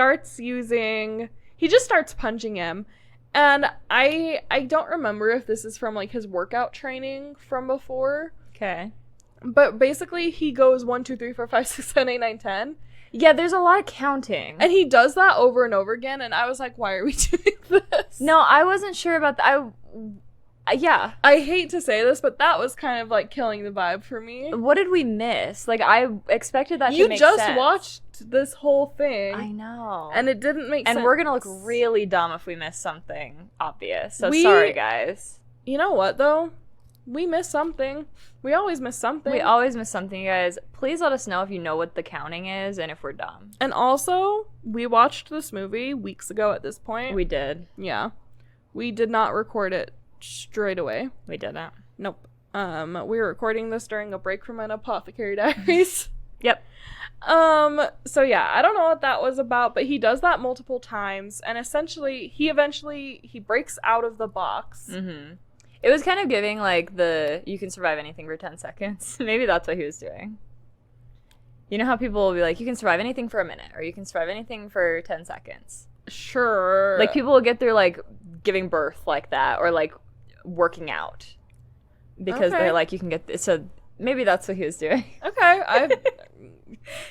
starts punching him. And I don't remember if this is from, like, his workout training from before. Okay. But basically, he goes 1, 2, 3, 4, 5, 6, 7, 8, 9, 10. Yeah, there's a lot of counting. And he does that over and over again, and I was like, why are we doing this? No, I wasn't sure about that. Yeah. I hate to say this, but that was kind of, like, killing the vibe for me. What did we miss? Like, I expected that to make sense. You just watched this whole thing. I know. And it didn't make sense. And we're gonna look really dumb if we miss something obvious. So sorry, guys. You know what, though? We miss something. We always miss something. We always miss something, you guys. Please let us know if you know what the counting is and if we're dumb. And also, we watched this movie weeks ago at this point. We did. Yeah. We did not record it straight away. We didn't. Nope. We were recording this during a break from an Apothecary Diaries. Yep. So yeah, I don't know what that was about, but he does that multiple times, and essentially, he breaks out of the box. Mm-hmm. It was kind of giving, like, you can survive anything for 10 seconds. Maybe that's what he was doing. You know how people will be like, you can survive anything for a minute, or you can survive anything for 10 seconds. Sure. Like, people will get through, like, giving birth like that, or, like, working out. Because they're like, you can get this. So maybe that's what he was doing. Okay.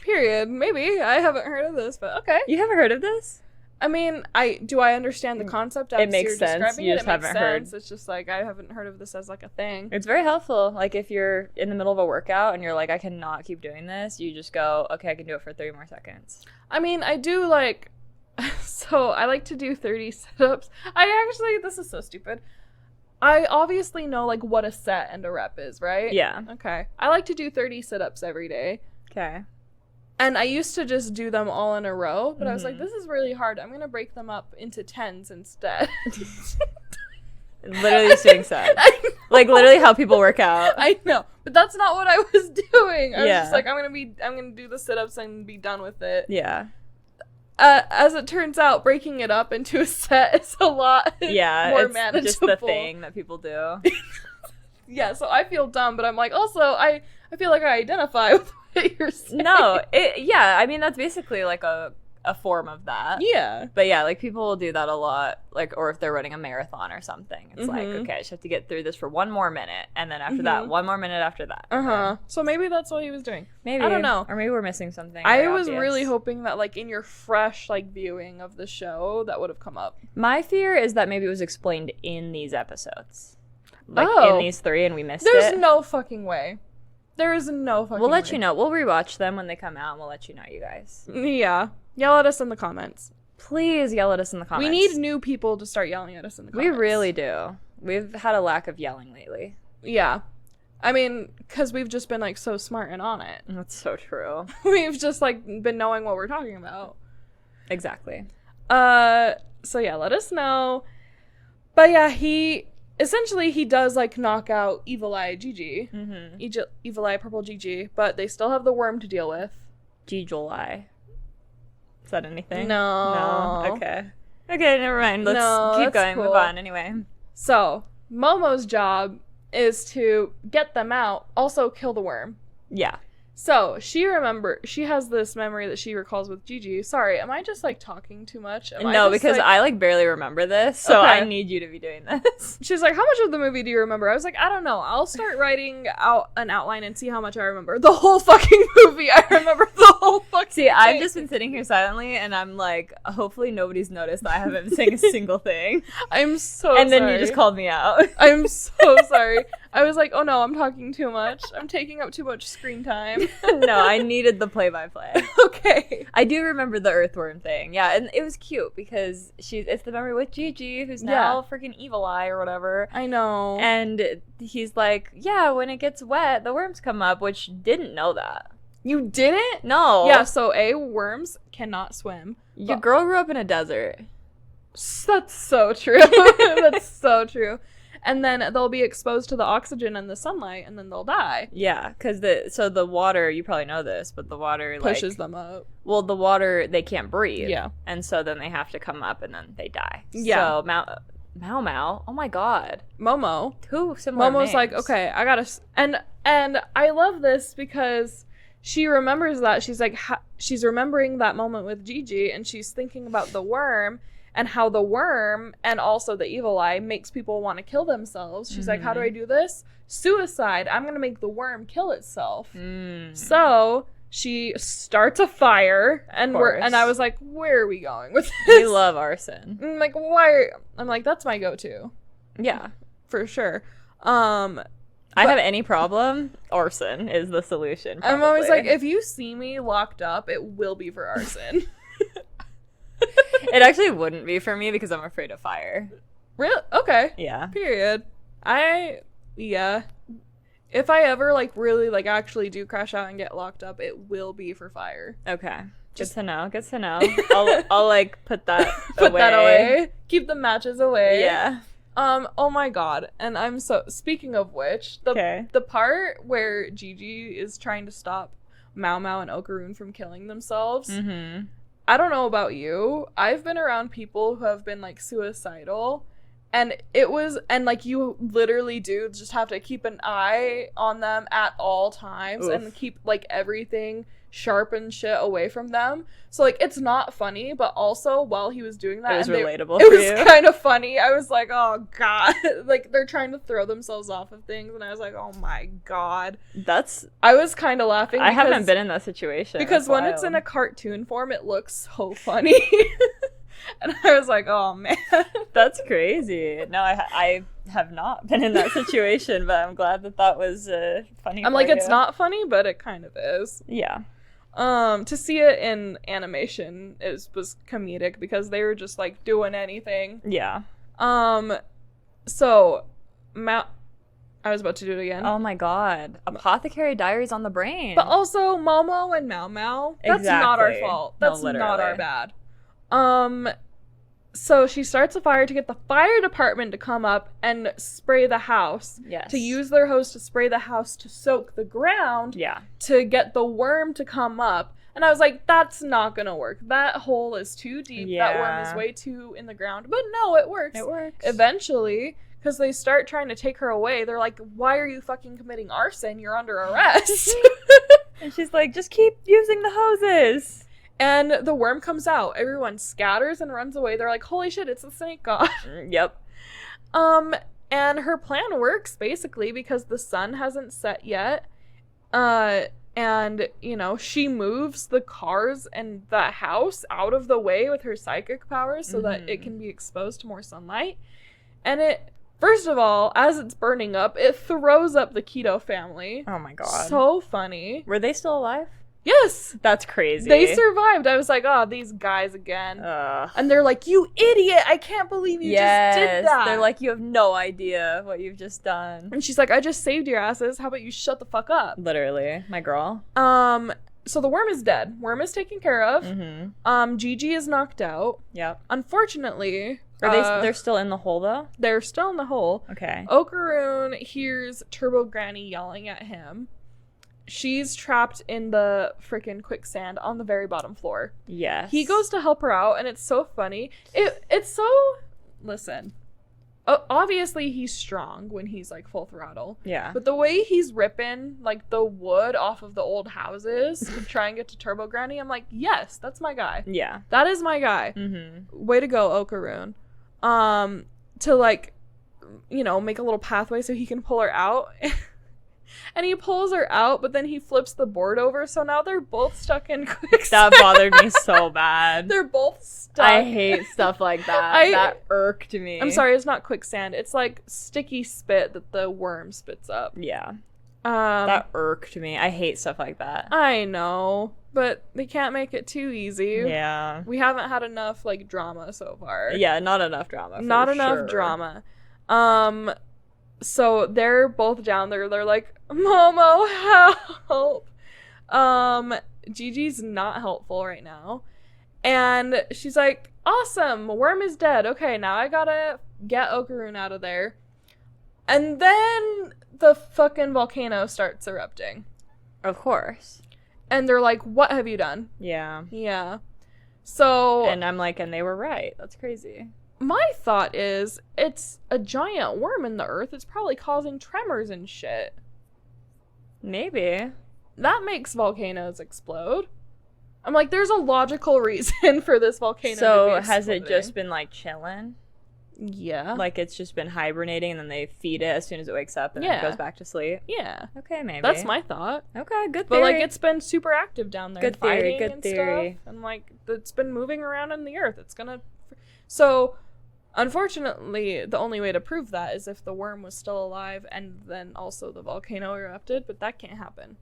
Period. Maybe. I haven't heard of this, but okay. You haven't heard of this? I mean, do I understand the concept as it makes you're sense. describing You it? just It makes haven't sense. heard. It's just like, I haven't heard of this as like a thing. It's very helpful. Like, if you're in the middle of a workout and you're like, I cannot keep doing this, you just go, okay, I can do it for 30 more seconds. I mean, I do like, so I like to do 30 sit-ups. This is so stupid. I obviously know like what a set and a rep is, right? Yeah. Okay. I like to do 30 sit-ups every day. Okay. And I used to just do them all in a row, but I was like, this is really hard. I'm going to break them up into 10s instead. Literally just doing sets. Like, literally how people work out. I know. But that's not what I was doing. I was Yeah. just like, I'm going to do the sit-ups and be done with it. Yeah. as it turns out, breaking it up into a set is a lot more manageable. Just the thing that people do. Yeah, so I feel dumb, but I'm like, also, I feel like I identify with what you're saying. No, I mean, that's basically like a form of that. Yeah. But yeah, like people will do that a lot, like, or if they're running a marathon or something. It's like, okay, I just have to get through this for one more minute, and then after that, one more minute after that. So maybe that's what he was doing. Maybe. I don't know. Or maybe we're missing something. I was really hoping that, like, in your fresh, like, viewing of the show, that would have come up. My fear is that maybe it was explained in these episodes. Like, in these 3, and we missed it. There's no fucking way. There is no fucking way. We'll let you know. We'll rewatch them when they come out, and we'll let you know, you guys. Yeah. Yell at us in the comments. Please yell at us in the comments. We need new people to start yelling at us in the comments. We really do. We've had a lack of yelling lately. Yeah. I mean, because we've just been, like, so smart and on it. That's so true. We've just, like, been knowing what we're talking about. Exactly. So, yeah, let us know. But, yeah, he does, like, knock out Evil Eye Jiji. Evil Eye Purple Jiji. But they still have the worm to deal with. July. Is that anything? No. Okay. Okay, never mind. Let's keep going. Cool. Move on anyway. So, Momo's job is to get them out, also kill the worm. Yeah. So, she has this memory that she recalls with Jiji. Sorry, am I just, like, talking too much? Because I, like, barely remember this, so okay. I need you to be doing this. She's like, how much of the movie do you remember? I was like, I don't know. I'll start writing out an outline and see how much I remember. The whole fucking movie, I remember the whole fucking thing. I've just been sitting here silently, and I'm like, hopefully nobody's noticed that I haven't been saying a single thing. I'm so sorry. And then you just called me out. I'm so sorry. I was like, oh no, I'm talking too much. I'm taking up too much screen time. No, I needed the play-by-play. Okay. I do remember the earthworm thing. Yeah, and it was cute because it's the memory with Jiji, who's now freaking Evil Eye or whatever. I know. And he's like, yeah, when it gets wet, the worms come up, which didn't know that. You didn't? No. Yeah, so worms cannot swim. Your girl grew up in a desert. That's so true. That's so true. And then they'll be exposed to the oxygen and the sunlight, and then they'll die. Yeah, because the water, you probably know this, but the water pushes them up. Well, the water, they can't breathe. Yeah. And so then they have to come up, and then they die. Yeah. So Mao, oh my god. Momo. Two similar Momo's names. like, okay, I gotta... And I love this because she remembers that. She's like, she's remembering that moment with Jiji, and she's thinking about the worm, and how the worm and also the evil eye makes people want to kill themselves. She's like, how do I do this? Suicide. I'm going to make the worm kill itself. So she starts a fire, and I was like, where are we going with this? We love arson. I'm like, why? I'm like, that's my go-to. Yeah. For sure. I have any problem, arson is the solution. Probably. I'm always like, if you see me locked up, it will be for arson. It actually wouldn't be for me because I'm afraid of fire. Really? Okay. Yeah. Period. Yeah. If I ever, like, really, like, actually do crash out and get locked up, it will be for fire. Okay. Good to know. I'll like, put that away. Keep the matches away. Yeah. Oh my god. And speaking of which, the part where Jiji is trying to stop Mao Mao and Okaroon from killing themselves, I don't know about you. I've been around people who have been, like, suicidal, and like, you literally do just have to keep an eye on them at all times. Oof. And keep, like, everything sharp and shit away from them. So, like, it's not funny, but also while he was doing that, it was relatable. It was kind of funny. I was like, oh god, like, they're trying to throw themselves off of things, and I was like, oh my god. I was kind of laughing. I haven't been in that situation because when it's in a cartoon form, it looks so funny. And I was like, oh man, that's crazy. No, I have not been in that situation, but I'm glad that was funny. I'm like, it's not funny, but it kind of is. Yeah. To see it in animation was comedic because they were just, like, doing anything. Yeah. So I was about to do it again. Oh my god. Apothecary Diaries on the brain. But also Momo and Mao Mao. That's not our fault. That's not our bad. So she starts a fire to get the fire department to come up and spray the house. Yes. To use their hose to spray the house to soak the ground. Yeah. To get the worm to come up. And I was like, that's not gonna work. That hole is too deep. Yeah. That worm is way too in the ground. But no, it works. It works. Eventually, because they start trying to take her away, they're like, why are you fucking committing arson? You're under arrest. And she's like, just keep using the hoses. And the worm comes out. Everyone scatters and runs away. They're like, holy shit, it's the snake god. Yep. And her plan works, basically, because the sun hasn't set yet. And, you know, she moves the cars and the house out of the way with her psychic powers so that it can be exposed to more sunlight. And it, first of all, as it's burning up, it throws up the Keto family. Oh my god. So funny. Were they still alive? Yes! That's crazy. They survived. I was like, oh, these guys again. And they're like, you idiot! I can't believe you just did that! They're like, you have no idea what you've just done. And she's like, I just saved your asses. How about you shut the fuck up? Literally. My girl. So the worm is dead. Worm is taken care of. Jiji is knocked out. Yep. Unfortunately... They're still in the hole, though? They're still in the hole. Okay. Okaroon hears Turbo Granny yelling at him. She's trapped in the freaking quicksand on the very bottom floor. Yes. He goes to help her out, and it's so funny. It's so... Listen. Obviously, he's strong when he's, like, full throttle. Yeah. But the way he's ripping, like, the wood off of the old houses to try and get to Turbo Granny, I'm like, yes, that's my guy. Yeah. That is my guy. Way to go, Okaroon. To, like, you know, make a little pathway so he can pull her out. And he pulls her out, but then he flips the board over, so now they're both stuck in quicksand. That bothered me so bad. They're both stuck. I hate stuff like that. That irked me. I'm sorry, it's not quicksand. It's like sticky spit that the worm spits up. Yeah. That irked me. I hate stuff like that. I know, but they can't make it too easy. Yeah. We haven't had enough, like, drama so far. Yeah, not enough drama. Not enough drama. So they're both down there. They're like, Momo, help. Gigi's not helpful right now. And she's like, awesome, worm is dead. Okay, now I gotta get Okaroon out of there. And then the fucking volcano starts erupting. Of course. And they're like, what have you done? Yeah. Yeah. So... And I'm like, and they were right. That's crazy. My thought is, it's a giant worm in the earth. It's probably causing tremors and shit. Maybe. That makes volcanoes explode. I'm like, there's a logical reason for this volcano to be exploding. So has it just been, like, chilling? Yeah. Like, it's just been hibernating, and then they feed it as soon as it wakes up, and then it goes back to sleep? Yeah. Okay, maybe. That's my thought. Okay, good theory. But, like, it's been super active down there. Good theory, good and theory. Stuff, and, like, it's been moving around in the earth. It's gonna... So... Unfortunately, the only way to prove that is if the worm was still alive and then also the volcano erupted, but that can't happen.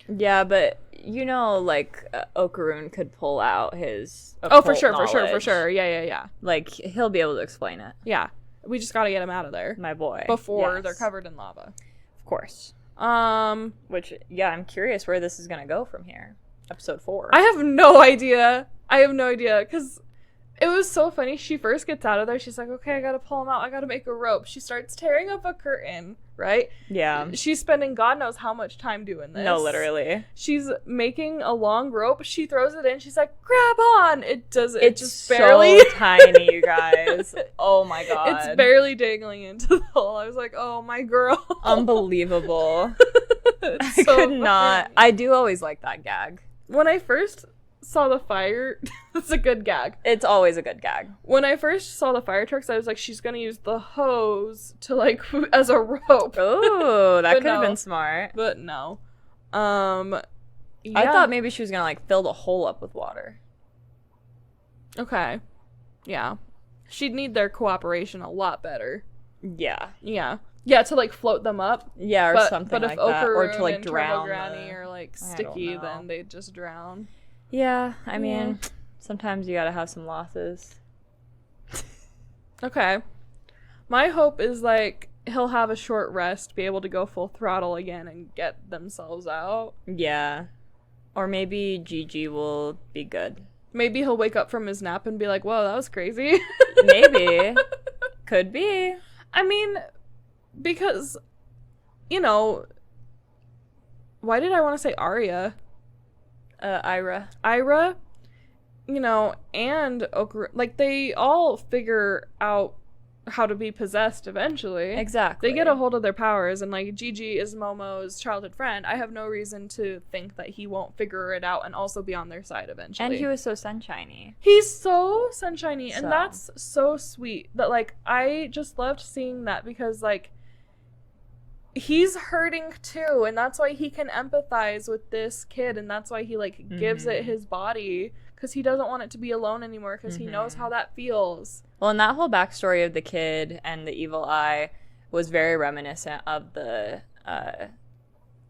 Yeah, but you know, like, Okaroon could pull out his for sure. Yeah. Like, he'll be able to explain it. Yeah. We just gotta get him out of there. My boy. Before they're covered in lava. Of course. Which, yeah, I'm curious where this is gonna go from here. Episode 4. I have no idea, because... It was so funny. She first gets out of there. She's like, okay, I gotta pull him out. I gotta make a rope. She starts tearing up a curtain, right? Yeah. She's spending God knows how much time doing this. No, literally. She's making a long rope. She throws it in. She's like, grab on. It's just so barely. tiny, you guys. Oh my God. It's barely dangling into the hole. I was like, oh, my girl. Unbelievable. I So could not. funny. I do always like that gag. When I first saw the fire, that's a good gag. It's always a good gag. When I first saw the fire trucks, I was like, she's gonna use the hose to, like, as a rope. Oh, that But could have no. been smart. But no. I Yeah. thought maybe she was gonna, like, fill the hole up with water. Okay. Yeah. She'd need their cooperation a lot better. Yeah. Yeah. Yeah, to, like, float them up. Yeah, or something but like if that. Or to, Okaroon like, and drown Turbo Granny the... are, like, I don't sticky, know. then they'd just drown. Yeah, I mean, sometimes you gotta have some losses. Okay. My hope is, like, he'll have a short rest, be able to go full throttle again and get themselves out. Yeah. Or maybe Jiji will be good. Maybe he'll wake up from his nap and be like, whoa, that was crazy. Maybe. Could be. I mean, because, you know, why did I want to say Arya? Ira. Ira, you know, and Okaru, like, they all figure out how to be possessed eventually. Exactly. They get a hold of their powers, and, like, Jiji is Momo's childhood friend. I have no reason to think that he won't figure it out and also be on their side eventually. And he was so sunshiny. He's so sunshiny, and So. that's so sweet. That, like, I just loved seeing that because, like, he's hurting too, and that's why he can empathize with this kid, and that's why he, like, gives it his body, because he doesn't want it to be alone anymore, because he knows how that feels. Well, and that whole backstory of the kid and the evil eye was very reminiscent of the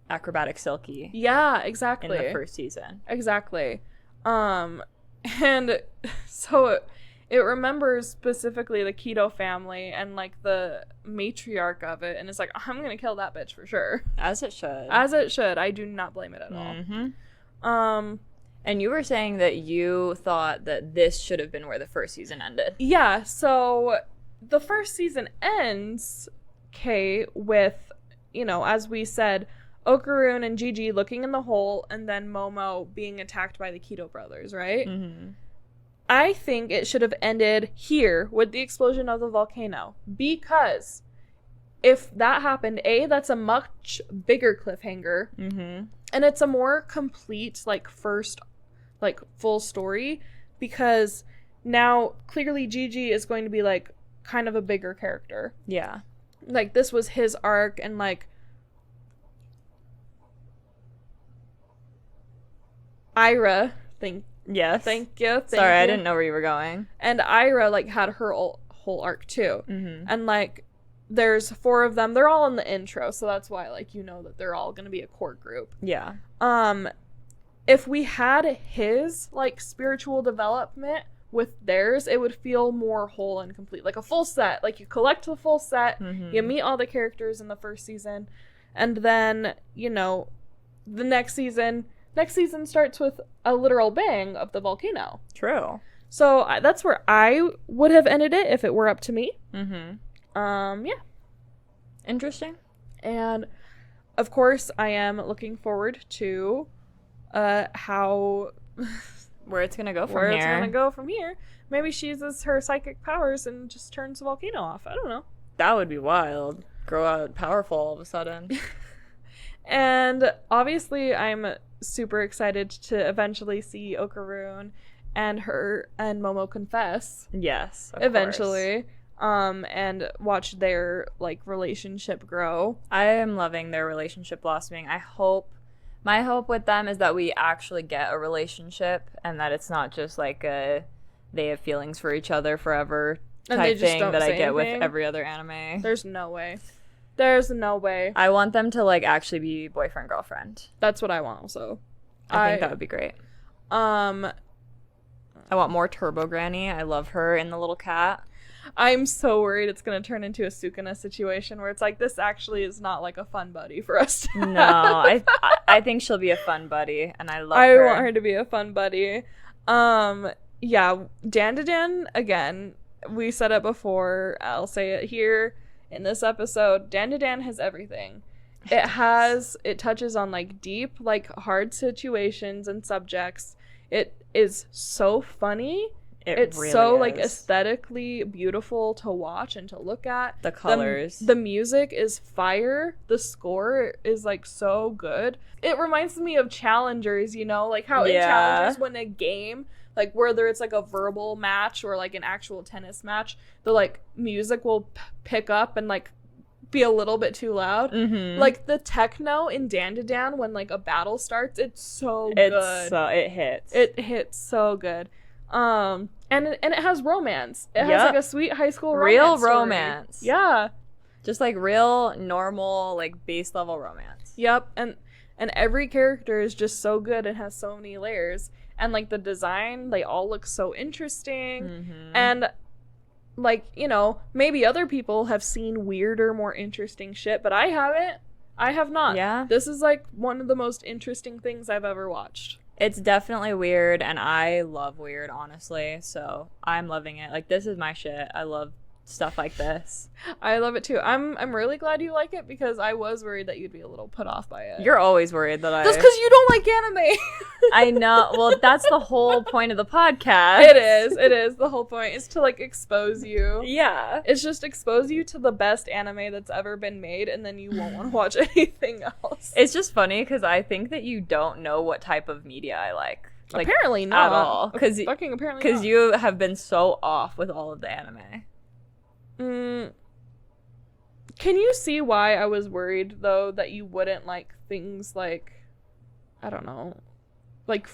acrobatic Silky Yeah, exactly. in the first season. Exactly. And so it remembers specifically the Keto family and, like, the matriarch of it, and it's like, I'm gonna kill that bitch for sure. As it should. As it should. I do not blame it at all. And you were saying that you thought that this should have been where the first season ended. Yeah, so the first season ends, okay, with, you know, as we said, Okaroon and Jiji looking in the hole, and then Momo being attacked by the Keto brothers, right? I think it should have ended here with the explosion of the volcano, because if that happened, that's a much bigger cliffhanger, and it's a more complete, like, first, like, full story, because now clearly Jiji is going to be, like, kind of a bigger character. Yeah. Like, this was his arc, and, like, Ira, thank Yes. Thank you. Sorry, I didn't know where you were going. And Ira, like, had her whole arc too. And, like, there's 4 of them. They're all in the intro, so that's why, like, you know that they're all gonna be a core group. Yeah. If we had his, like, spiritual development with theirs, it would feel more whole and complete. Like a full set. Like, you collect the full set, you meet all the characters in the first season, and then, you know, the next season starts with a literal bang of the volcano. True. So that's where I would have ended it if it were up to me. Yeah. Interesting. And of course, I am looking forward to how where it's gonna go from where here. it's gonna go from here. Maybe she uses her psychic powers and just turns the volcano off. I don't know. That would be wild. Grow out powerful all of a sudden. And obviously, I'm super excited to eventually see Okaroon and Momo confess. Yes, of eventually. course. And watch their, like, relationship grow. I am loving their relationship blossoming. My hope with them is that we actually get a relationship, and that it's not just like they have feelings for each other forever And type they just thing don't that I say get anything. with every other anime. There's no way. There's no way. I want them to, like, actually be boyfriend girlfriend. That's what I want also. I think that would be great. I want more Turbo Granny. I love her in the little cat. I'm so worried it's going to turn into a Sukuna situation where it's like, this actually is not, like, a fun buddy for us to have. No, I think she'll be a fun buddy, and I love her. I want her to be a fun buddy. Yeah, DanDaDan, again, we said it before, I'll say it here in this episode, DanDaDan has everything. It touches on, like, deep, like, hard situations and subjects. It is so funny. It's really so is. like aesthetically beautiful to watch and to look at. The colors. The music is fire. The score is, like, so good. It reminds me of Challengers, you know, like how in Challengers, when a game, like, whether it's like a verbal match or like an actual tennis match, the, like, music will pick up and, like, be a little bit too loud. Like the techno in DanDaDan when, like, a battle starts, it's so good. It hits. It hits so good. And it has romance. It has, like, a sweet high school romance. Real story. romance. Yeah. Just, like, real normal, like, base level romance. Yep. And every character is just so good and has so many layers. And, like, the design, they all look so interesting. And, like, you know, maybe other people have seen weirder, more interesting shit, but I haven't. I have not. Yeah. This is, like, one of the most interesting things I've ever watched. It's definitely weird, and I love weird, honestly, so I'm loving it. Like, this is my shit. I love stuff like this. I love it too. I'm really glad you like it because I was worried that you'd be a little put off by it. You're always worried that That's because you don't like anime. I know. Well, that's the whole point of the podcast. It is. The whole point is to like expose you. Yeah. It's just expose you to the best anime that's ever been made, and then you won't want to watch anything else. It's just funny because I think that you don't know what type of media I like. Like, apparently not at all. Because you have been so off with all of the anime. Can you see why I was worried though that you wouldn't like things like, I don't know, like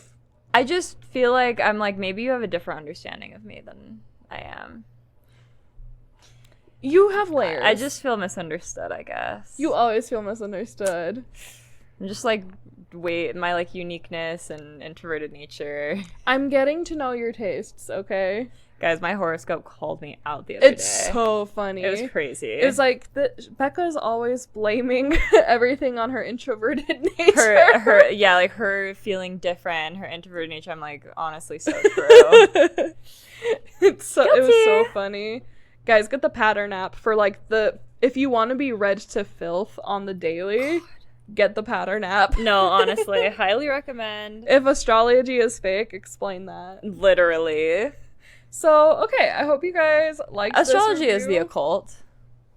I just feel like I'm like, maybe you have a different understanding of me than I am. You have layers. I just feel misunderstood, I guess. You always feel misunderstood. I'm just like, my like uniqueness and introverted nature. I'm getting to know your tastes, okay? Guys, my horoscope called me out the other day. It's so funny. It was crazy. It's like Becca is always blaming everything on her introverted nature. Her feeling different, her introverted nature. I'm like, honestly, so true. It was so funny. Guys, get the pattern app for like if you want to be read to filth on the daily. Get the pattern app. No, honestly, highly recommend. If astrology is fake, explain that. Literally. So, okay, I hope you guys liked astrology this is the occult.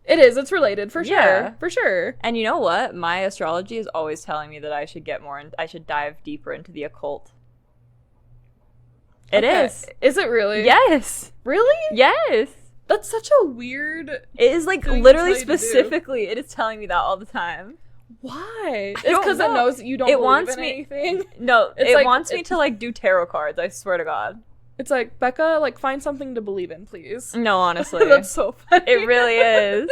It is. It's related, for sure. Yeah. For sure. And you know what? My astrology is always telling me that I should I should dive deeper into the occult. It is. Is it really? Yes. Really? Yes. That's such a weird... It is like literally specifically, it is telling me that all the time. Why? It's because it knows that you don't believe in anything? No, it wants me to like do tarot cards, I swear to God. It's like, Becca, like, find something to believe in, please. No, honestly. That's so funny. It really is.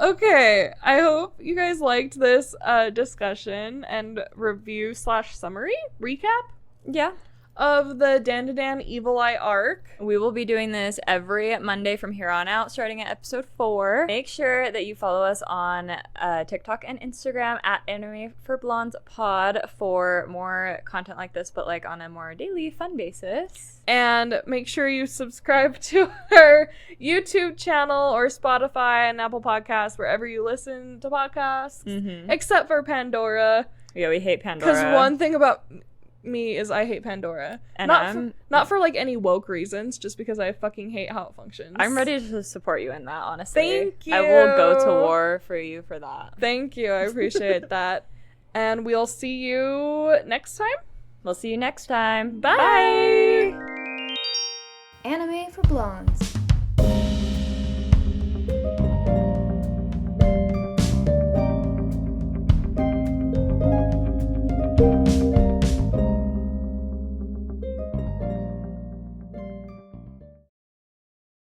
Okay, I hope you guys liked this discussion and review / summary recap. Yeah. Of the DanDaDan Evil Eye arc. We will be doing this every Monday from here on out, starting at episode 4. Make sure that you follow us on TikTok and Instagram at Anime for Blondes Pod for more content like this, but like on a more daily fun basis. And make sure you subscribe to our YouTube channel or Spotify and Apple Podcasts, wherever you listen to podcasts, except for Pandora. Yeah, we hate Pandora. Because one thing about me is I hate Pandora. And not for like any woke reasons, just because I fucking hate how it functions. I'm ready to support you in that, honestly. Thank you. I will go to war for you for that. Thank you. I appreciate that. And we'll see you next time. We'll see you next time. Bye. Anime for Blondes.